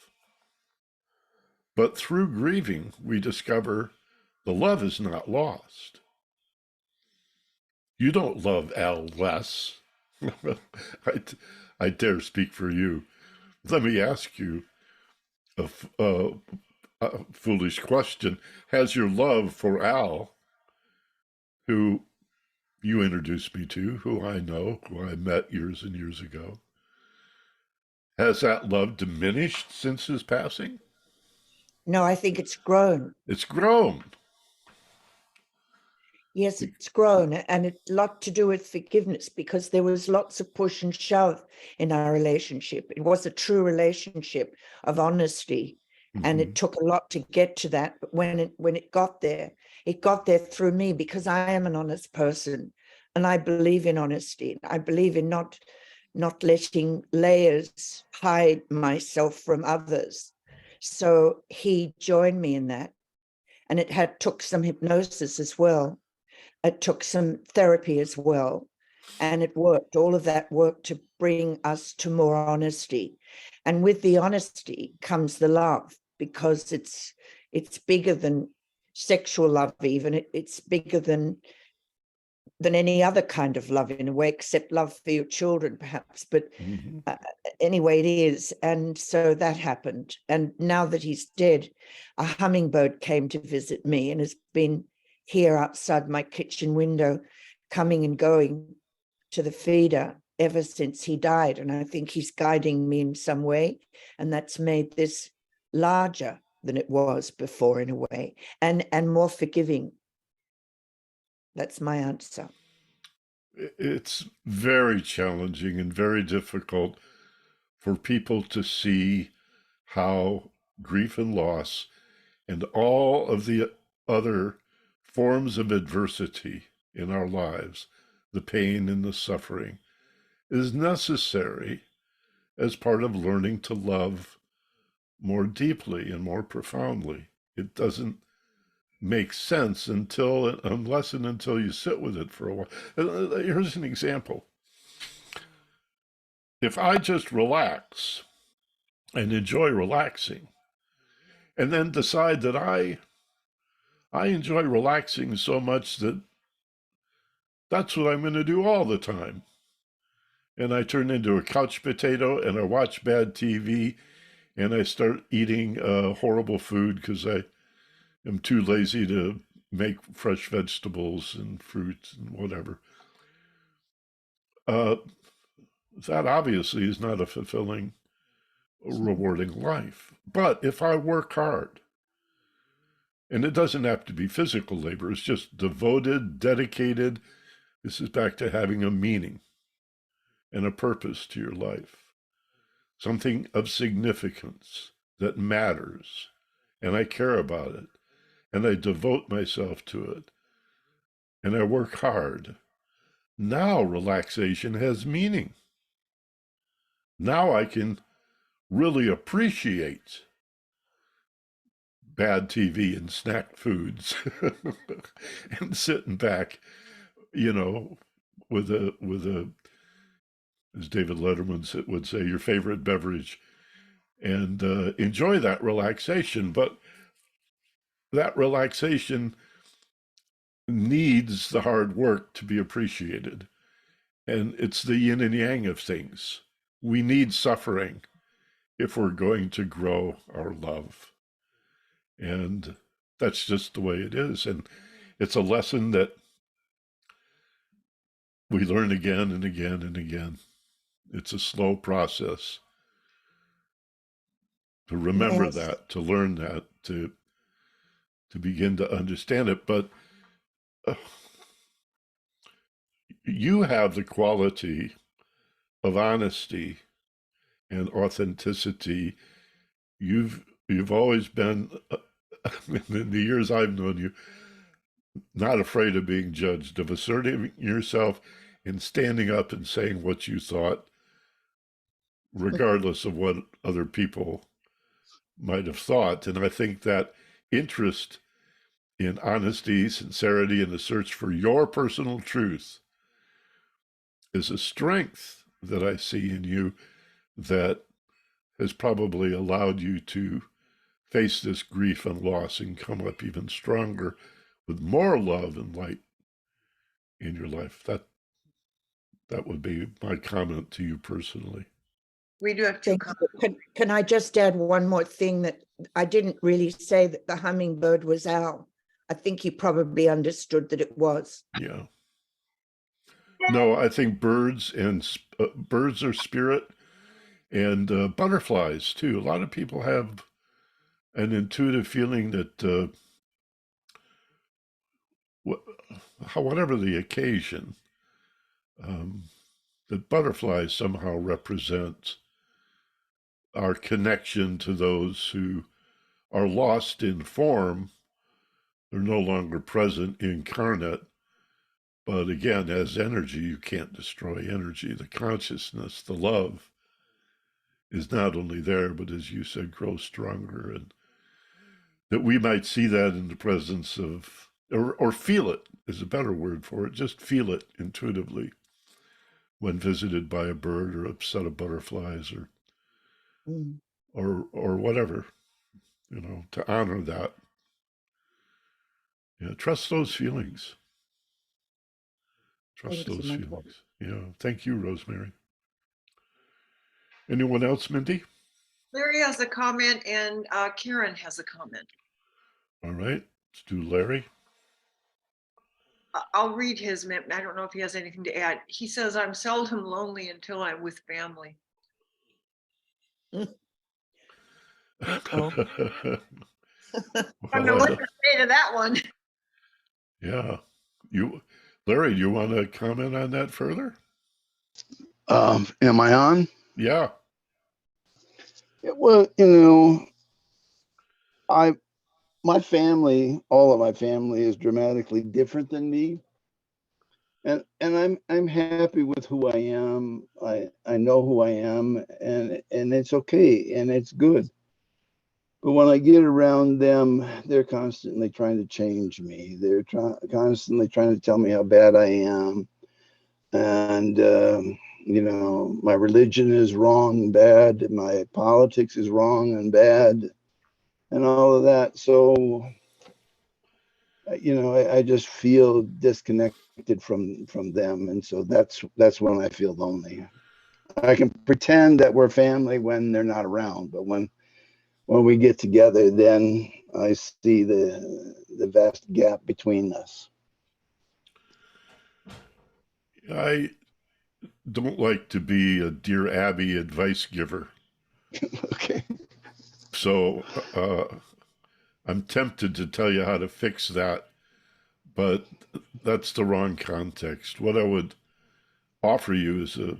But through grieving, we discover The love is not lost. You don't love Al less. I, I dare speak for you. Let me ask you a foolish question. Has your love for Al, who you introduced me to, who I know, who I met years and years ago, has that love diminished since his passing? No, I think it's grown. It's grown. Yes, it's grown, and it's a lot to do with forgiveness, because there was lots of push and shove in our relationship. It was a true relationship of honesty, and it took a lot to get to that. But when it got there through me, because I am an honest person, and I believe in honesty. I believe in not letting layers hide myself from others. So he joined me in that, and it took some hypnosis as well. It took some therapy as well, and it worked. All of that worked to bring us to more honesty. And with the honesty comes the love, because it's bigger than sexual love. Even it's bigger than any other kind of love, in a way, except love for your children, perhaps. But anyway, it is. And so that happened. And now that he's dead, a hummingbird came to visit me and has been here outside my kitchen window, coming and going to the feeder ever since he died. And I think he's guiding me in some way. And that's made this larger than it was before, in a way, and more forgiving. That's my answer. It's very challenging and very difficult for people to see how grief and loss and all of the other forms of adversity in our lives, the pain and the suffering, is necessary as part of learning to love more deeply and more profoundly. It doesn't make sense unless and until you sit with it for a while. Here's an example. If I just relax and enjoy relaxing, and then decide that I enjoy relaxing so much that that's what I'm going to do all the time, and I turn into a couch potato and I watch bad TV and I start eating horrible food because I am too lazy to make fresh vegetables and fruits and whatever. That obviously is not a fulfilling, rewarding life. But if I work hard, and it doesn't have to be physical labor, it's just devoted, dedicated, this is back to having a meaning and a purpose to your life, something of significance that matters, and I care about it, and I devote myself to it, and I work hard. Now relaxation has meaning. Now I can really appreciate bad TV and snack foods and sitting back, with a, as David Letterman would say, your favorite beverage, and enjoy that relaxation. But that relaxation needs the hard work to be appreciated. And it's the yin and yang of things. We need suffering if we're going to grow our love. And that's just the way it is. And it's a lesson that we learn again and again and again. It's a slow process to remember Yes. that, to learn that, to begin to understand it. But you have the quality of honesty and authenticity. You've always been, in the years I've known you, not afraid of being judged, of asserting yourself and standing up and saying what you thought, regardless of what other people might have thought. And I think that interest in honesty, sincerity, and the search for your personal truth is a strength that I see in you that has probably allowed you to face this grief and loss and come up even stronger with more love and light in your life. That would be my comment to you personally. We do have two Thank comments. you. Can I just add one more thing that I didn't really say that the hummingbird was Al. I think you probably understood that it was. Yeah. No, I think birds and birds are spirit, and butterflies too. A lot of people have an intuitive feeling that whatever the occasion, um, that butterflies somehow represent our connection to those who are lost in form. They're no longer present incarnate, but again, as energy, you can't destroy energy. The consciousness, the love is not only there, but as you said, grows stronger. And that we might see that in the presence of, or feel it is a better word for it, just feel it intuitively when visited by a bird or a set of butterflies Mm. or whatever, to honor that. Yeah, trust those feelings. Trust Thank you, those my dear. feelings. Yeah. Thank you, Rosemary. Anyone else, Mindy? Larry has a comment and Karen has a comment. All right. Let's do Larry. I'll read his. I don't know if he has anything to add. He says, "I'm seldom lonely until I'm with family." Oh. I don't know what to say to that one. Yeah. Larry, do you want to comment on that further? Am I on? Yeah. Well, my family, all of my family is dramatically different than me. And I'm happy with who I am. I know who I am, and it's okay and it's good. But when I get around them, they're constantly trying to change me. They're constantly trying to tell me how bad I am. And my religion is wrong and bad. My politics is wrong and bad, and all of that. So, I just feel disconnected from them, and so that's when I feel lonely. I can pretend that we're family when they're not around, but when we get together, then I see the vast gap between us. I don't like to be a Dear Abby advice giver. Okay. So I'm tempted to tell you how to fix that, but that's the wrong context. What I would offer you is a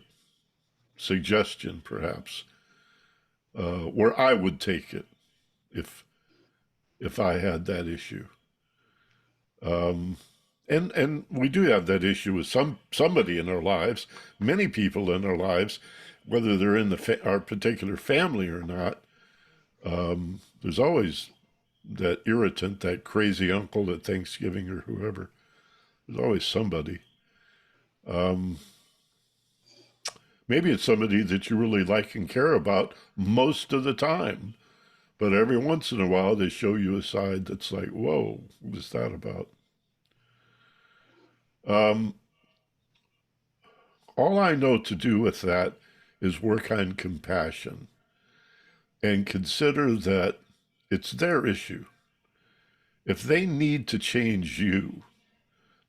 suggestion, perhaps, where I would take it if I had that issue. And we do have that issue with somebody in our lives, many people in our lives, whether they're in our particular family or not. There's always that irritant, that crazy uncle at Thanksgiving or whoever. There's always somebody. Maybe it's somebody that you really like and care about most of the time, but every once in a while they show you a side that's like, whoa, what was that about? Um, all I know to do with that is work on compassion and consider that it's their issue. If they need to change you,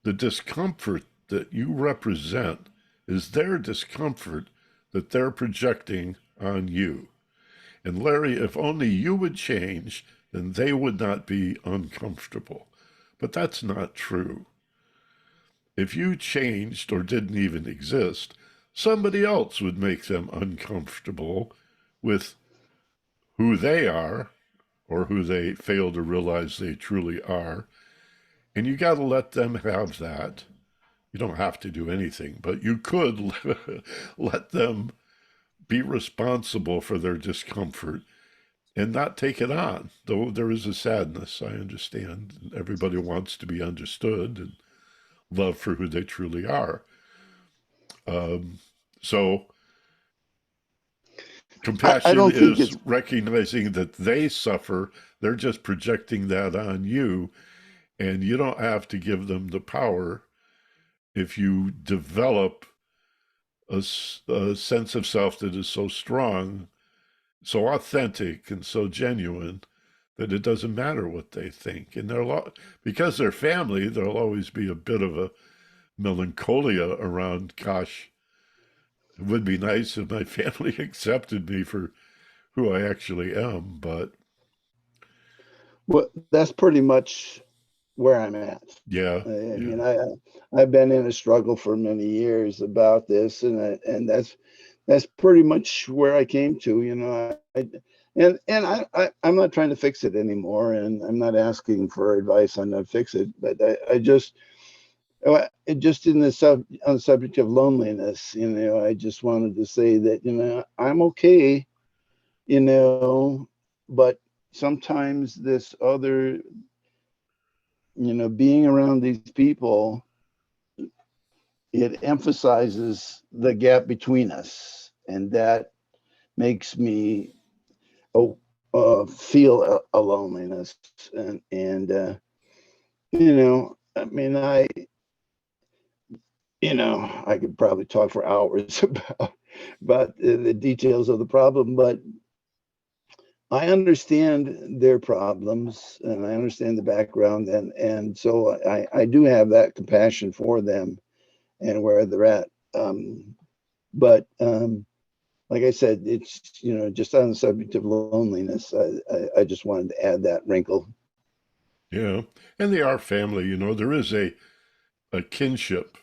the discomfort that you represent is their discomfort that they're projecting on you. And Larry, if only you would change, then they would not be uncomfortable. But that's not true. If you changed or didn't even exist, somebody else would make them uncomfortable with who they are or who they fail to realize they truly are. And you got to let them have that. You don't have to do anything, but you could let them be responsible for their discomfort and not take it on. Though there is a sadness, I understand. Everybody wants to be understood and loved for who they truly are. So I compassion don't think is it's recognizing that they suffer. They're just projecting that on you. And you don't have to give them the power if you develop a sense of self that is so strong, so authentic, and so genuine that it doesn't matter what they think. And because they're family, there'll always be a bit of a melancholia around, gosh, it would be nice if my family accepted me for who I actually am, but Well, that's pretty much where I'm at. yeah, I yeah, mean, I've been in a struggle for many years about this, and that's pretty much where I came to. I'm not trying to fix it anymore, and I'm not asking for advice on how to fix it. But I just just in on the subject of loneliness, I just wanted to say that I'm okay, but sometimes this other, being around these people, it emphasizes the gap between us, and that makes me oh, feel a loneliness. I mean, I could probably talk for hours about the details of the problem, but I understand their problems and I understand the background, and so I do have that compassion for them and where they're at. But like I said, it's just on the subject of loneliness. I just wanted to add that wrinkle. yeah. And they are family, there is a kinship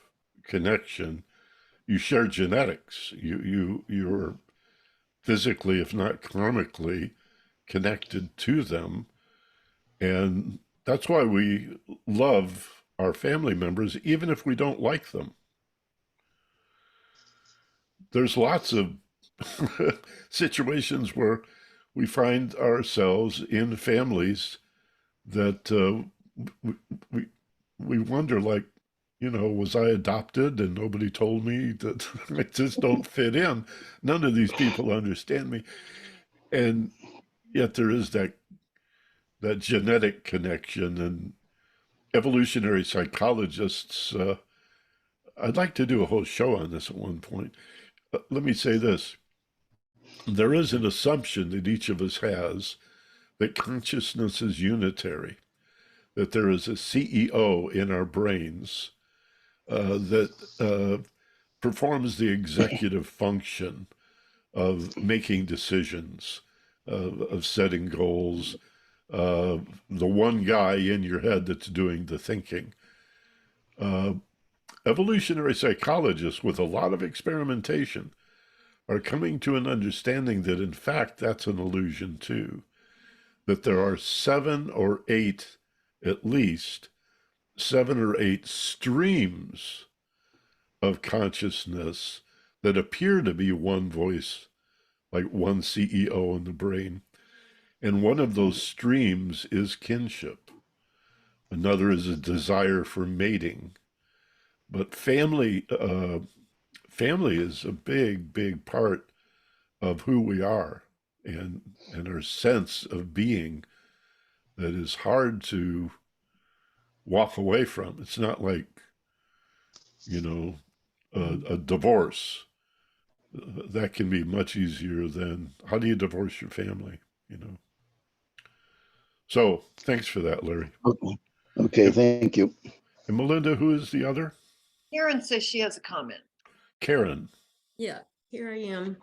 connection. You share genetics. You're physically, if not karmically, connected to them. And that's why we love our family members, even if we don't like them. There's lots of situations where we find ourselves in families that we, we, we wonder, like, was I adopted and nobody told me that I just don't fit in? None of these people understand me. And yet there is that genetic connection, and evolutionary psychologists, I'd like to do a whole show on this at one point. Let me say this. There is an assumption that each of us has that consciousness is unitary, that there is a CEO in our brains that performs the executive function of making decisions, of setting goals, the one guy in your head that's doing the thinking. Uh, Evolutionary psychologists with a lot of experimentation are coming to an understanding that, in fact, that's an illusion too. That there are at least 7 or 8 streams of consciousness that appear to be one voice, like one CEO in the brain. And one of those streams is kinship. Another is a desire for mating. But family is a big, big part of who we are, and our sense of being that is hard to walk away from. It's not like, a divorce. That can be much easier than how do you divorce your family. So thanks for that, Larry. Okay, thank you. And Melinda, who is the other? Karen says she has a comment. Karen. Yeah, here I am.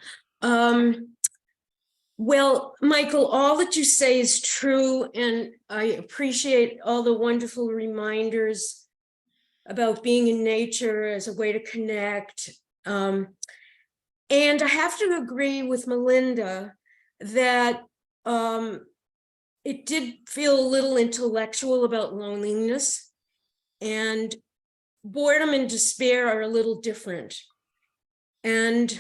Well, Michael, all that you say is true, and I appreciate all the wonderful reminders about being in nature as a way to connect. And I have to agree with Melinda that it did feel a little intellectual about loneliness, and boredom and despair are a little different. And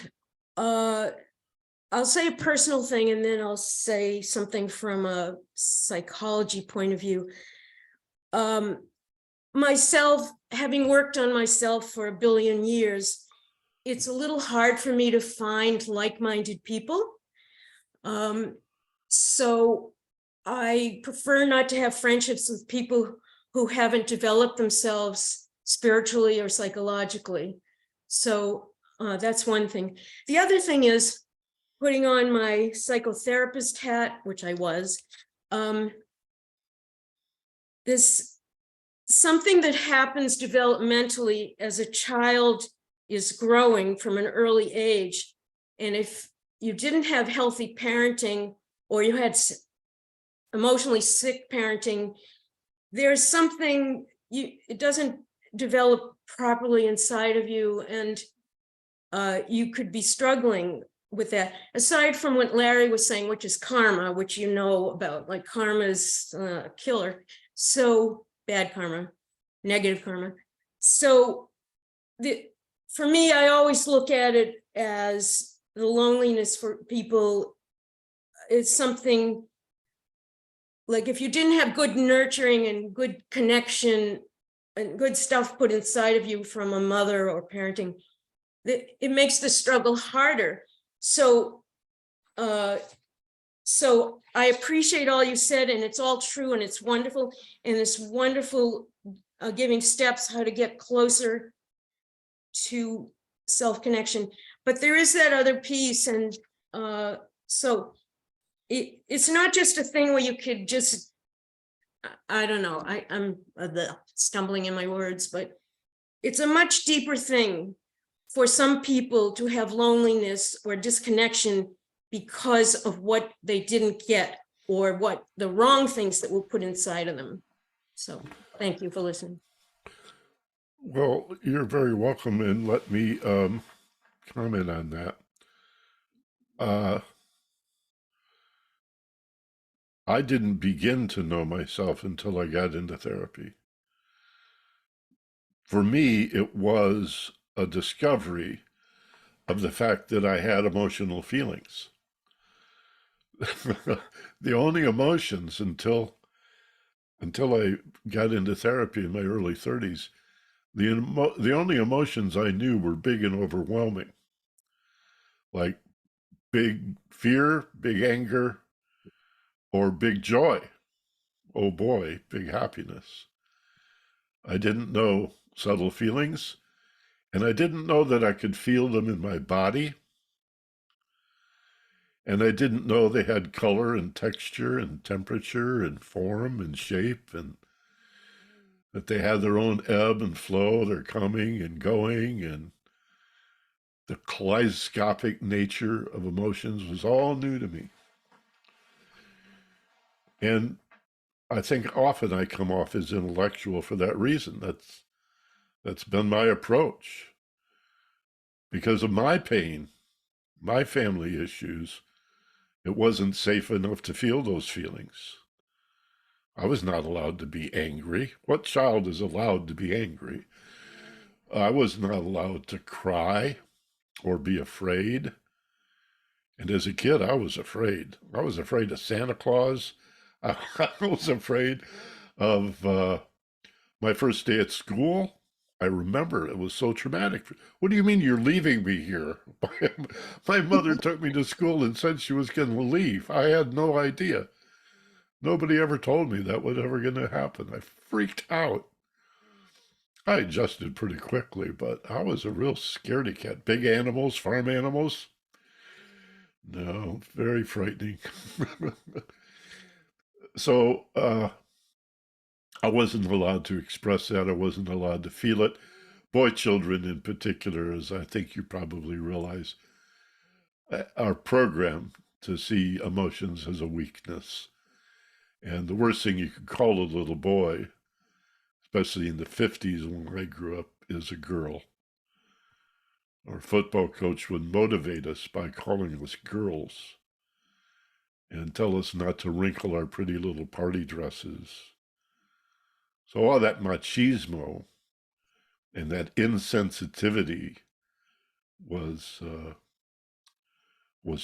I'll say a personal thing, and then I'll say something from a psychology point of view. Myself, having worked on myself for 1 billion years, it's a little hard for me to find like-minded people. So I prefer not to have friendships with people who haven't developed themselves spiritually or psychologically. So that's one thing. The other thing is putting on my psychotherapist hat, which I was. This something that happens developmentally as a child is growing from an early age. And if you didn't have healthy parenting, or you had emotionally sick parenting, there's something it doesn't develop properly inside of you, and you could be struggling with that. Aside from what Larry was saying, which is karma, which you know about, like karma is a killer. So bad karma, negative karma. So for me, I always look at it as the loneliness for people is something like, if you didn't have good nurturing and good connection and good stuff put inside of you from a mother or parenting, it makes the struggle harder. So so I appreciate all you said, and it's all true, and it's wonderful, and it's wonderful giving steps how to get closer to self-connection. But there is that other piece, and so it's not just a thing where you could just, I don't know, I'm stumbling in my words, but it's a much deeper thing for some people to have loneliness or disconnection because of what they didn't get, or what the wrong things that were put inside of them. So thank you for listening. Well, you're very welcome, and let me comment on that. I didn't begin to know myself until I got into therapy. For me, it was a discovery of the fact that I had emotional feelings. The only emotions until I got into therapy in my early 30s, the only emotions I knew were big and overwhelming, like big fear, big anger, or big joy. Oh boy, big happiness. I didn't know subtle feelings, and I didn't know that I could feel them in my body. And I didn't know they had color and texture and temperature and form and shape, and that they had their own ebb and flow, their coming and going, and the kaleidoscopic nature of emotions was all new to me. And I think often I come off as intellectual for that reason. That's been my approach. Because of my pain, my family issues, it wasn't safe enough to feel those feelings. I was not allowed to be angry. What child is allowed to be angry? I was not allowed to cry or be afraid. And as a kid, I was afraid. I was afraid of Santa Claus. I was afraid of my first day at school. I remember it was so traumatic. What do you mean you're leaving me here? My mother took me to school and said she was going to leave. I had no idea. Nobody ever told me that was ever going to happen. I freaked out. I adjusted pretty quickly, but I was a real scaredy cat. Big animals, farm animals. No, very frightening. So I wasn't allowed to express that. I wasn't allowed to feel it. Boy children in particular, as I think you probably realize, are programmed to see emotions as a weakness. And the worst thing you could call a little boy, especially in the 50s when I grew up, is a girl. Our football coach would motivate us by calling us girls and tell us not to wrinkle our pretty little party dresses. So all that machismo and that insensitivity was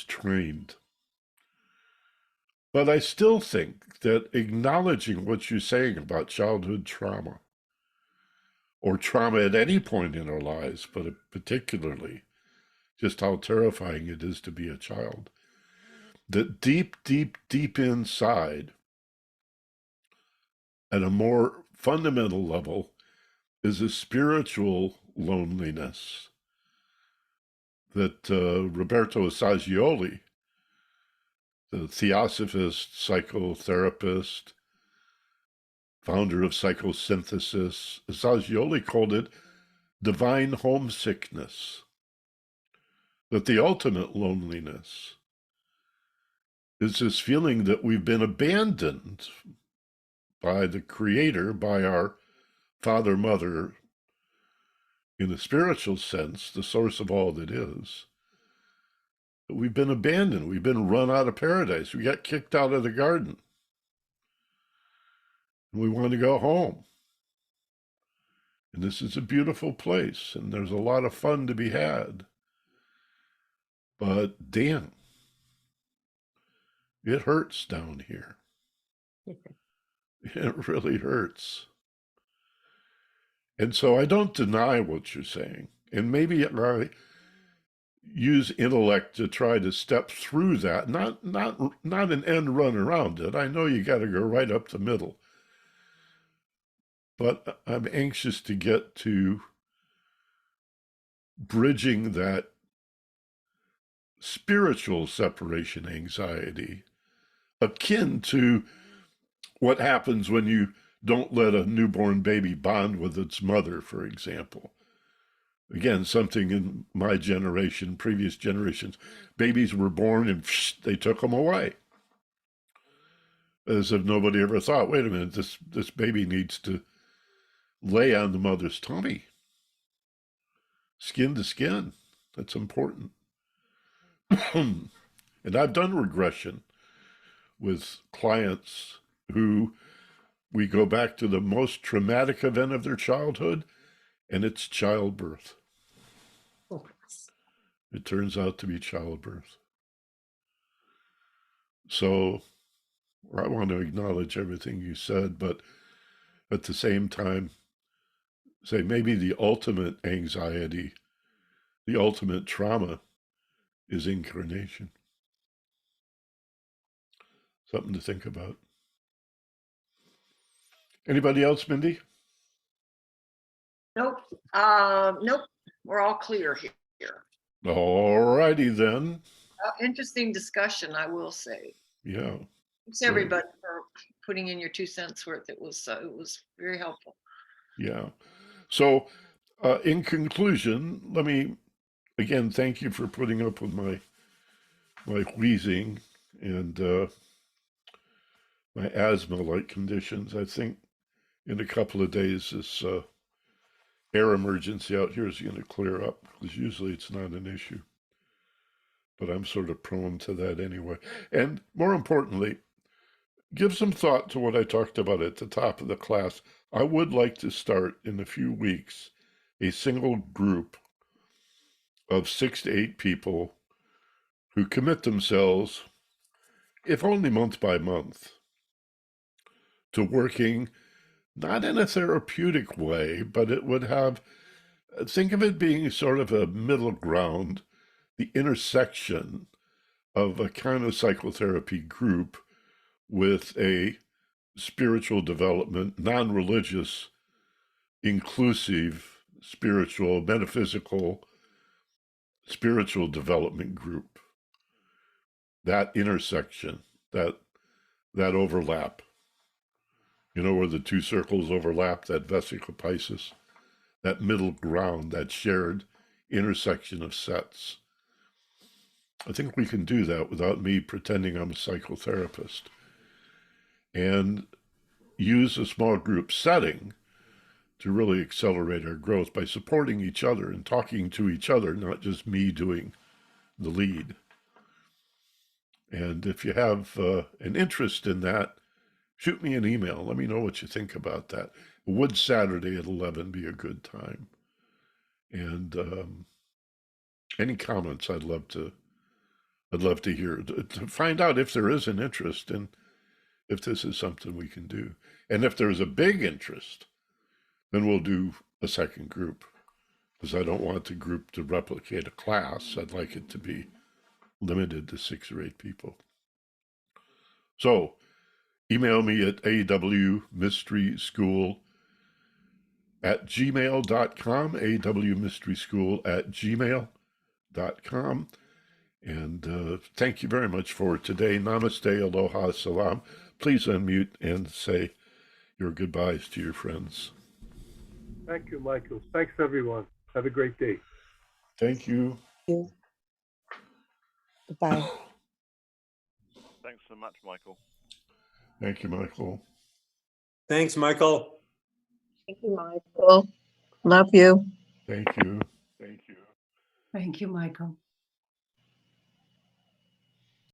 trained. But I still think that acknowledging what you're saying about childhood trauma, or trauma at any point in our lives, but particularly just how terrifying it is to be a child, that deep, deep, deep inside, at a more fundamental level is a spiritual loneliness that Roberto Assagioli, the theosophist, psychotherapist, founder of psychosynthesis, Assagioli called it divine homesickness. That the ultimate loneliness is this feeling that we've been abandoned by the Creator, by our father, mother, in a spiritual sense, the source of all that is. But we've been abandoned. We've been run out of paradise. We got kicked out of the garden. And we want to go home. And this is a beautiful place, and there's a lot of fun to be had. But damn, it hurts down here. It really hurts. And so I don't deny what you're saying. And maybe I use intellect to try to step through that, not an end run around it. I know you got to go right up the middle. But I'm anxious to get to bridging that spiritual separation anxiety, akin to what happens when you don't let a newborn baby bond with its mother, for example. Again, something in my generation, previous generations, babies were born and they took them away. As if nobody ever thought, wait a minute, this baby needs to lay on the mother's tummy. Skin to skin. That's important. And I've done regression with clients who we go back to the most traumatic event of their childhood, and it's childbirth. It turns out to be childbirth. So I want to acknowledge everything you said, but at the same time, say maybe the ultimate anxiety, the ultimate trauma is incarnation. Something to think about. Anybody else, Mindy? Nope. Nope. We're all clear here. All righty then. Interesting discussion, I will say. Yeah. Thanks everybody for putting in your 2 cents worth. It was very helpful. Yeah. So in conclusion, let me again thank you for putting up with my wheezing and my asthma-like conditions. I think in a couple of days this air emergency out here is going to clear up, because usually it's not an issue. But I'm sort of prone to that anyway. And more importantly, give some thought to what I talked about at the top of the class. I would like to start in a few weeks a single group of 6 to 8 people who commit themselves, if only month by month, to working not in a therapeutic way, but it would have, think of it being sort of a middle ground, the intersection of a kind of psychotherapy group with a spiritual development, non-religious, inclusive, spiritual, metaphysical, spiritual development group. That intersection, that overlap, you know, where the 2 circles overlap, that vesica piscis, that middle ground, that shared intersection of sets. I think we can do that without me pretending I'm a psychotherapist, and use a small group setting to really accelerate our growth by supporting each other and talking to each other, not just me doing the lead. And if you have an interest in that, shoot me an email. Let me know what you think about that. Would Saturday at 11 be a good time? And any comments, I'd love to hear, to find out if there is an interest and if this is something we can do. And if there's a big interest, then we'll do a second group, because I don't want the group to replicate a class. I'd like it to be limited to 6 or 8 people. So email me at awmysteryschool at gmail.com, awmysteryschool@gmail.com. And thank you very much for today. Namaste, aloha, salam. Please unmute and say your goodbyes to your friends. Thank you, Michael. Thanks, everyone. Have a great day. Thank you. You. Goodbye. Thanks so much, Michael. Thank you, Michael. Thanks, Michael. Thank you, Michael. Love you. Thank you. Thank you. Thank you, Michael.